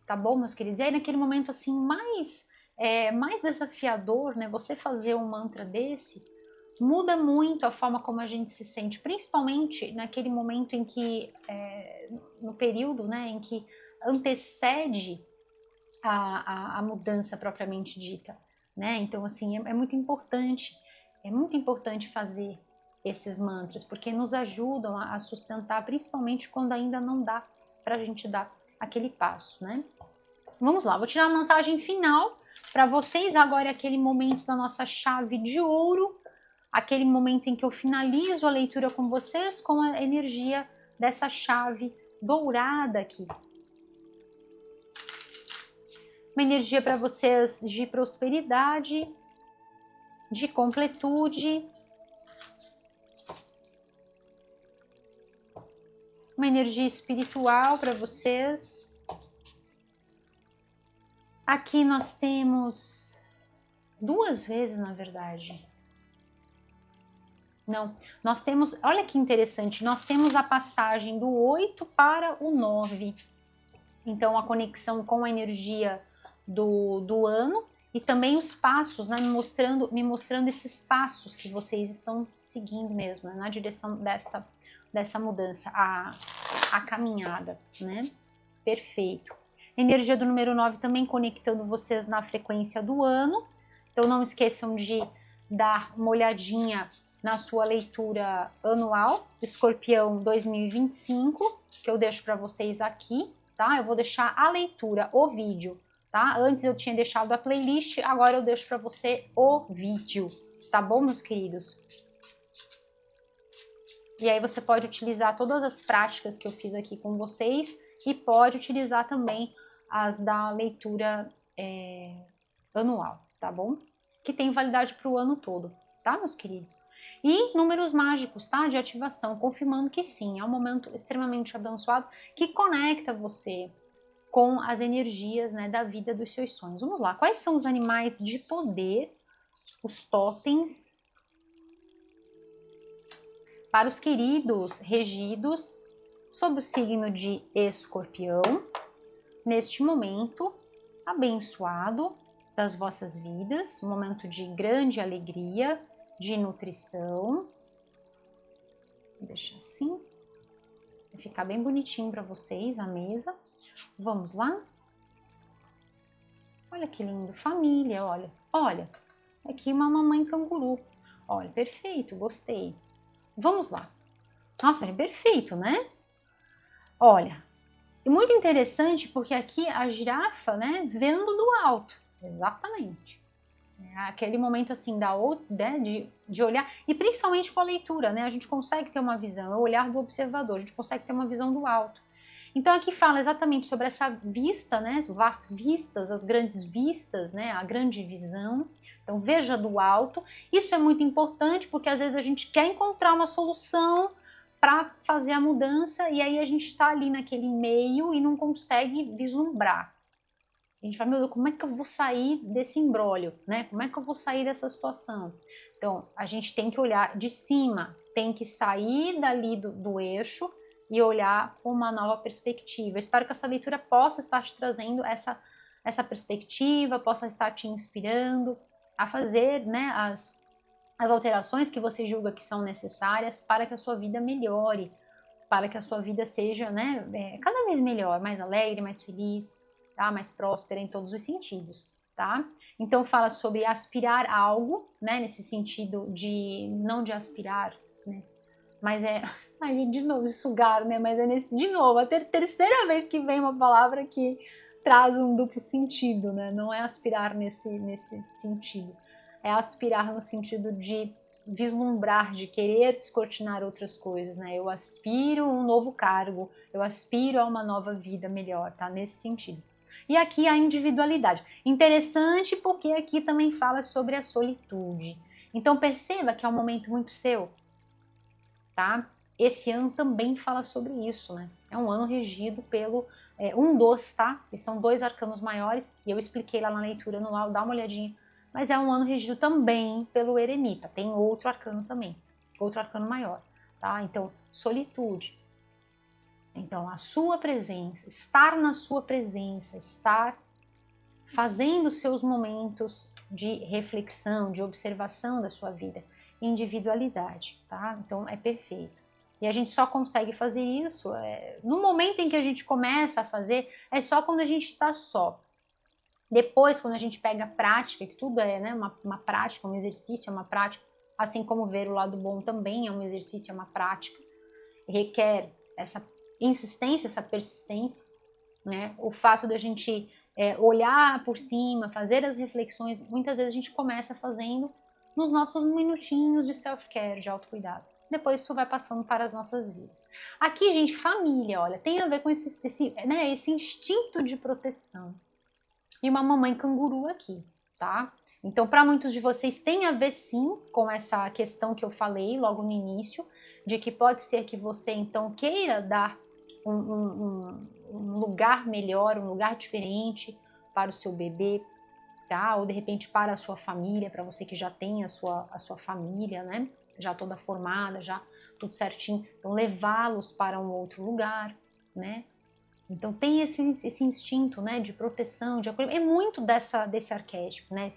Tá bom, meus queridos? E aí, naquele momento assim, mais desafiador, né? Você fazer um mantra desse, muda muito a forma como a gente se sente, principalmente naquele momento em que, no período, né, em que antecede a mudança propriamente dita, né? Então, assim, é muito importante fazer esses mantras, porque nos ajudam a sustentar, principalmente quando ainda não dá para a gente dar aquele passo, né? Vamos lá, vou tirar uma mensagem final para vocês. Agora é aquele momento da nossa chave de ouro, aquele momento em que eu finalizo a leitura com vocês com a energia dessa chave dourada aqui. Uma energia para vocês de prosperidade, de completude, uma energia espiritual para vocês. Aqui nós temos duas vezes, na verdade. Não, nós temos, olha que interessante, nós temos a passagem do 8 para o 9. Então, a conexão com a energia do ano e também os passos, né, me mostrando esses passos que vocês estão seguindo mesmo, né, na direção dessa mudança, a caminhada, né? Perfeito. Energia do número 9 também conectando vocês na frequência do ano. Então não esqueçam de dar uma olhadinha na sua leitura anual, Escorpião 2025, que eu deixo para vocês aqui, tá? Eu vou deixar a leitura, o vídeo, tá? Antes eu tinha deixado a playlist, agora eu deixo para você o vídeo, tá bom, meus queridos? E aí você pode utilizar todas as práticas que eu fiz aqui com vocês e pode utilizar também as da leitura anual, tá bom? Que tem validade para o ano todo, tá, meus queridos? E números mágicos, tá? De ativação, confirmando que sim, é um momento extremamente abençoado que conecta você com as energias, né, da vida dos seus sonhos. Vamos lá, quais são os animais de poder, os totens, para os queridos regidos sob o signo de Escorpião, neste momento abençoado das vossas vidas, um momento de grande alegria, de nutrição. Vou deixar assim, vai ficar bem bonitinho para vocês a mesa. Vamos lá? Olha que lindo, família, olha, aqui uma mamãe canguru. Olha, perfeito, gostei. Vamos lá. Nossa, é perfeito, né? Olha, e muito interessante porque aqui a girafa, né, vendo do alto, exatamente. É aquele momento assim né, de olhar, e principalmente com a leitura, né, a gente consegue ter uma visão, é o olhar do observador, a gente consegue ter uma visão do alto. Então aqui fala exatamente sobre essa vista, né, as vistas, as grandes vistas, né, a grande visão. Então veja do alto. Isso é muito importante porque às vezes a gente quer encontrar uma solução para fazer a mudança e aí a gente está ali naquele meio e não consegue vislumbrar. A gente fala, meu Deus, como é que eu vou sair desse imbróglio, né? Como é que eu vou sair dessa situação? Então, a gente tem que olhar de cima, tem que sair dali do eixo e olhar com uma nova perspectiva. Espero que essa leitura possa estar te trazendo essa perspectiva, possa estar te inspirando a fazer, né, as alterações que você julga que são necessárias para que a sua vida melhore, para que a sua vida seja, né, cada vez melhor, mais alegre, mais feliz, tá? Mais próspera em todos os sentidos, tá? Então fala sobre aspirar algo, né, nesse sentido de não de aspirar, né, mas de novo, de sugar, né, mas de novo, a terceira vez que vem uma palavra que traz um duplo sentido, né, não é aspirar nesse sentido. é aspirar no sentido de vislumbrar, de querer descortinar outras coisas, né? Eu aspiro a um novo cargo, eu aspiro a uma nova vida melhor, tá? Nesse sentido. E aqui a individualidade. Interessante porque aqui também fala sobre a solitude. Então perceba que é um momento muito seu, tá? Esse ano também fala sobre isso, né? É um ano regido pelo um dos, tá? E são 2 arcanos maiores, e eu expliquei lá na leitura anual, dá uma olhadinha. Mas é um ano regido também pelo eremita, tem outro arcano também, outro arcano maior, tá? Então, solitude. Então, a sua presença, estar na sua presença, estar fazendo seus momentos de reflexão, de observação da sua vida, individualidade, tá? Então, é perfeito. E a gente só consegue fazer isso no momento em que a gente começa a fazer, é só quando a gente está só. Depois, quando a gente pega a prática, que tudo é, né, uma prática, um exercício, é uma prática, assim como ver o lado bom também é um exercício, é uma prática, requer essa insistência, essa persistência, né? O fato da gente olhar por cima, fazer as reflexões, muitas vezes a gente começa fazendo nos nossos minutinhos de self-care, de autocuidado. Depois isso vai passando para as nossas vidas. Aqui, gente, família, olha, tem a ver com esse instinto de proteção. E uma mamãe canguru aqui, tá? Então, para muitos de vocês tem a ver sim com essa questão que eu falei logo no início, de que pode ser que você então queira dar um lugar melhor, um lugar diferente para o seu bebê, tá? Ou de repente para a sua família, para você que já tem a sua família, né? Já toda formada, já tudo certinho. Então, levá-los para um outro lugar, né? Então tem esse instinto, né, de proteção, de acolhimento. É muito desse arquétipo, né,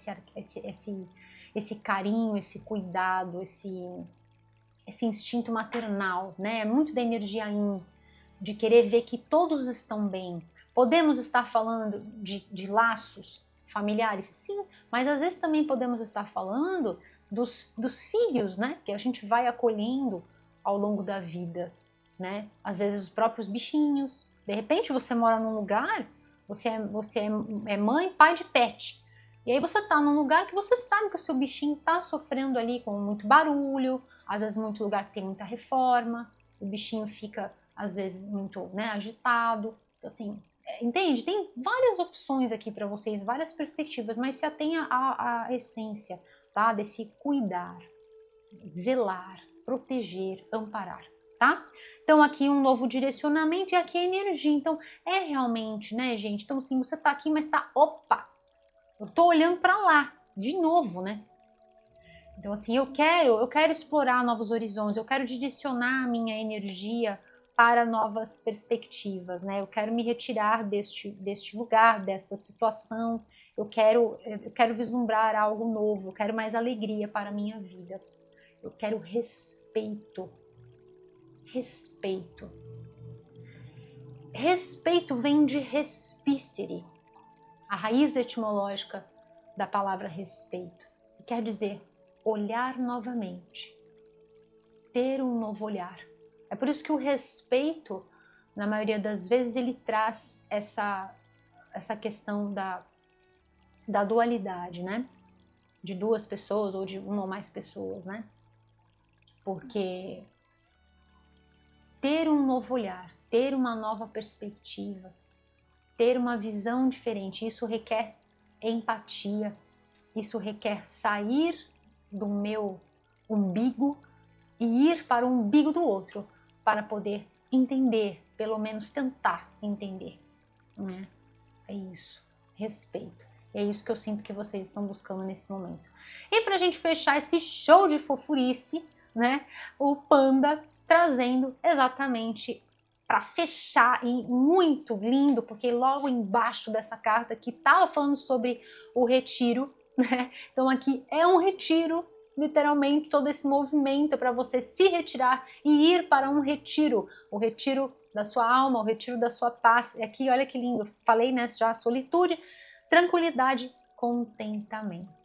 esse carinho, esse cuidado, esse instinto maternal, né, é muito da energia yin, de querer ver que todos estão bem. Podemos estar falando de laços familiares? Sim, mas às vezes também podemos estar falando dos filhos, né, que a gente vai acolhendo ao longo da vida, né, às vezes os próprios bichinhos. De repente você mora num lugar, você é mãe, pai de pet. E aí você tá num lugar que você sabe que o seu bichinho tá sofrendo ali com muito barulho, às vezes muito lugar que tem muita reforma, o bichinho fica às vezes muito, né, agitado. Então, assim, entende? Tem várias opções aqui para vocês, várias perspectivas, mas se atenha à essência, tá? Desse cuidar, zelar, proteger, amparar, tá? Então aqui um novo direcionamento e aqui a energia. Então é realmente, né, gente? Então assim, você tá aqui, mas tá, opa, eu tô olhando para lá, de novo, né? Então assim, eu quero explorar novos horizontes, eu quero direcionar a minha energia para novas perspectivas, né? Eu quero me retirar deste lugar, desta situação. Eu quero vislumbrar algo novo, eu quero mais alegria para a minha vida. Eu quero respeito. Respeito. Respeito vem de respicere, a raiz etimológica da palavra respeito. Quer dizer olhar novamente, ter um novo olhar. É por isso que o respeito, na maioria das vezes, ele traz essa questão da dualidade, né? De duas pessoas ou de uma ou mais pessoas, né? Porque ter um novo olhar, ter uma nova perspectiva, ter uma visão diferente, isso requer empatia, isso requer sair do meu umbigo e ir para o umbigo do outro, para poder entender, pelo menos tentar entender, né? É isso, respeito. É isso que eu sinto que vocês estão buscando nesse momento. E para a gente fechar esse show de fofurice, né? O Panda trazendo exatamente para fechar, e muito lindo, porque logo embaixo dessa carta que estava falando sobre o retiro, né? Então aqui é um retiro, literalmente todo esse movimento é para você se retirar e ir para um retiro, o retiro da sua alma, o retiro da sua paz. E aqui, olha que lindo, falei, né, já solitude, tranquilidade, contentamento.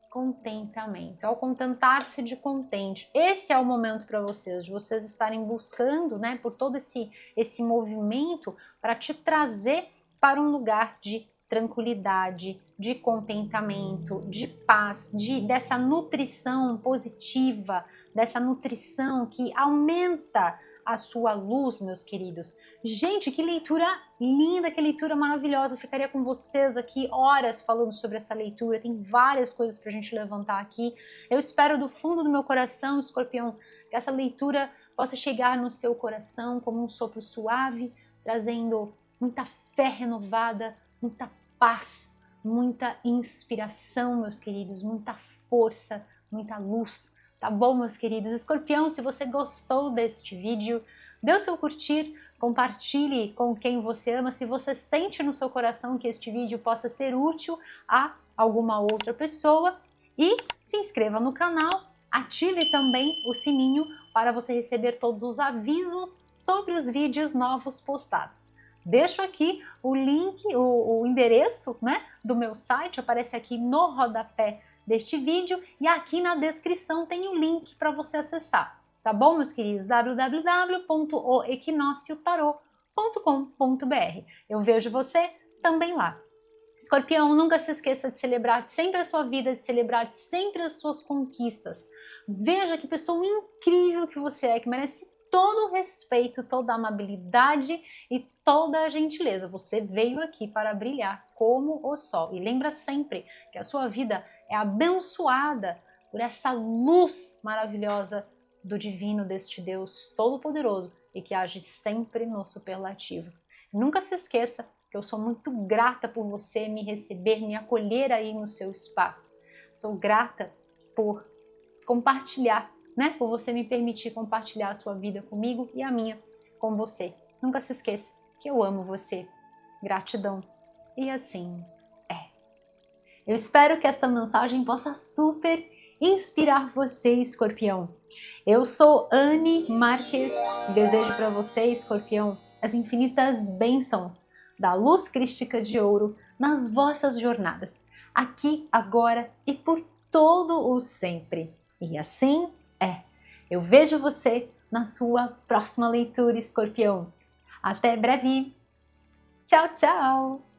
Contentamento, ao contentar-se de contente. Esse é o momento para vocês, de vocês estarem buscando, né, por todo esse movimento para te trazer para um lugar de tranquilidade, de contentamento, de paz, dessa nutrição positiva, dessa nutrição que aumenta a sua luz, meus queridos. Gente, que leitura linda, que leitura maravilhosa. Eu ficaria com vocês aqui horas falando sobre essa leitura. Tem várias coisas pra gente levantar aqui. Eu espero do fundo do meu coração, Escorpião, que essa leitura possa chegar no seu coração como um sopro suave, trazendo muita fé renovada, muita paz, muita inspiração, meus queridos, muita força, muita luz. Tá bom, meus queridos? Escorpião, se você gostou deste vídeo, dê o seu curtir, compartilhe com quem você ama. Se você sente no seu coração que este vídeo possa ser útil a alguma outra pessoa, e se inscreva no canal, ative também o sininho para você receber todos os avisos sobre os vídeos novos postados. Deixo aqui o link, o endereço, né, do meu site, aparece aqui no rodapé deste vídeo, e aqui na descrição tem o link para você acessar, tá bom, meus queridos? www.oequinociotarot.com.br. Eu vejo você também lá. Escorpião, nunca se esqueça de celebrar sempre a sua vida, de celebrar sempre as suas conquistas. Veja que pessoa incrível que você é, que merece todo o respeito, toda a amabilidade e toda a gentileza. Você veio aqui para brilhar como o sol. E lembra sempre que a sua vida é abençoada por essa luz maravilhosa do divino, deste Deus Todo-Poderoso e que age sempre no superlativo. Nunca se esqueça que eu sou muito grata por você me receber, me acolher aí no seu espaço. Sou grata por compartilhar, né? Por você me permitir compartilhar a sua vida comigo e a minha com você. Nunca se esqueça que eu amo você. Gratidão. E assim é. Eu espero que esta mensagem possa super inspirar você, Escorpião. Eu sou Anne Marques e desejo para você, Escorpião, as infinitas bênçãos da luz crística de ouro nas vossas jornadas, aqui, agora e por todo o sempre. E assim é. Eu vejo você na sua próxima leitura, Escorpião. Até breve. Tchau, tchau!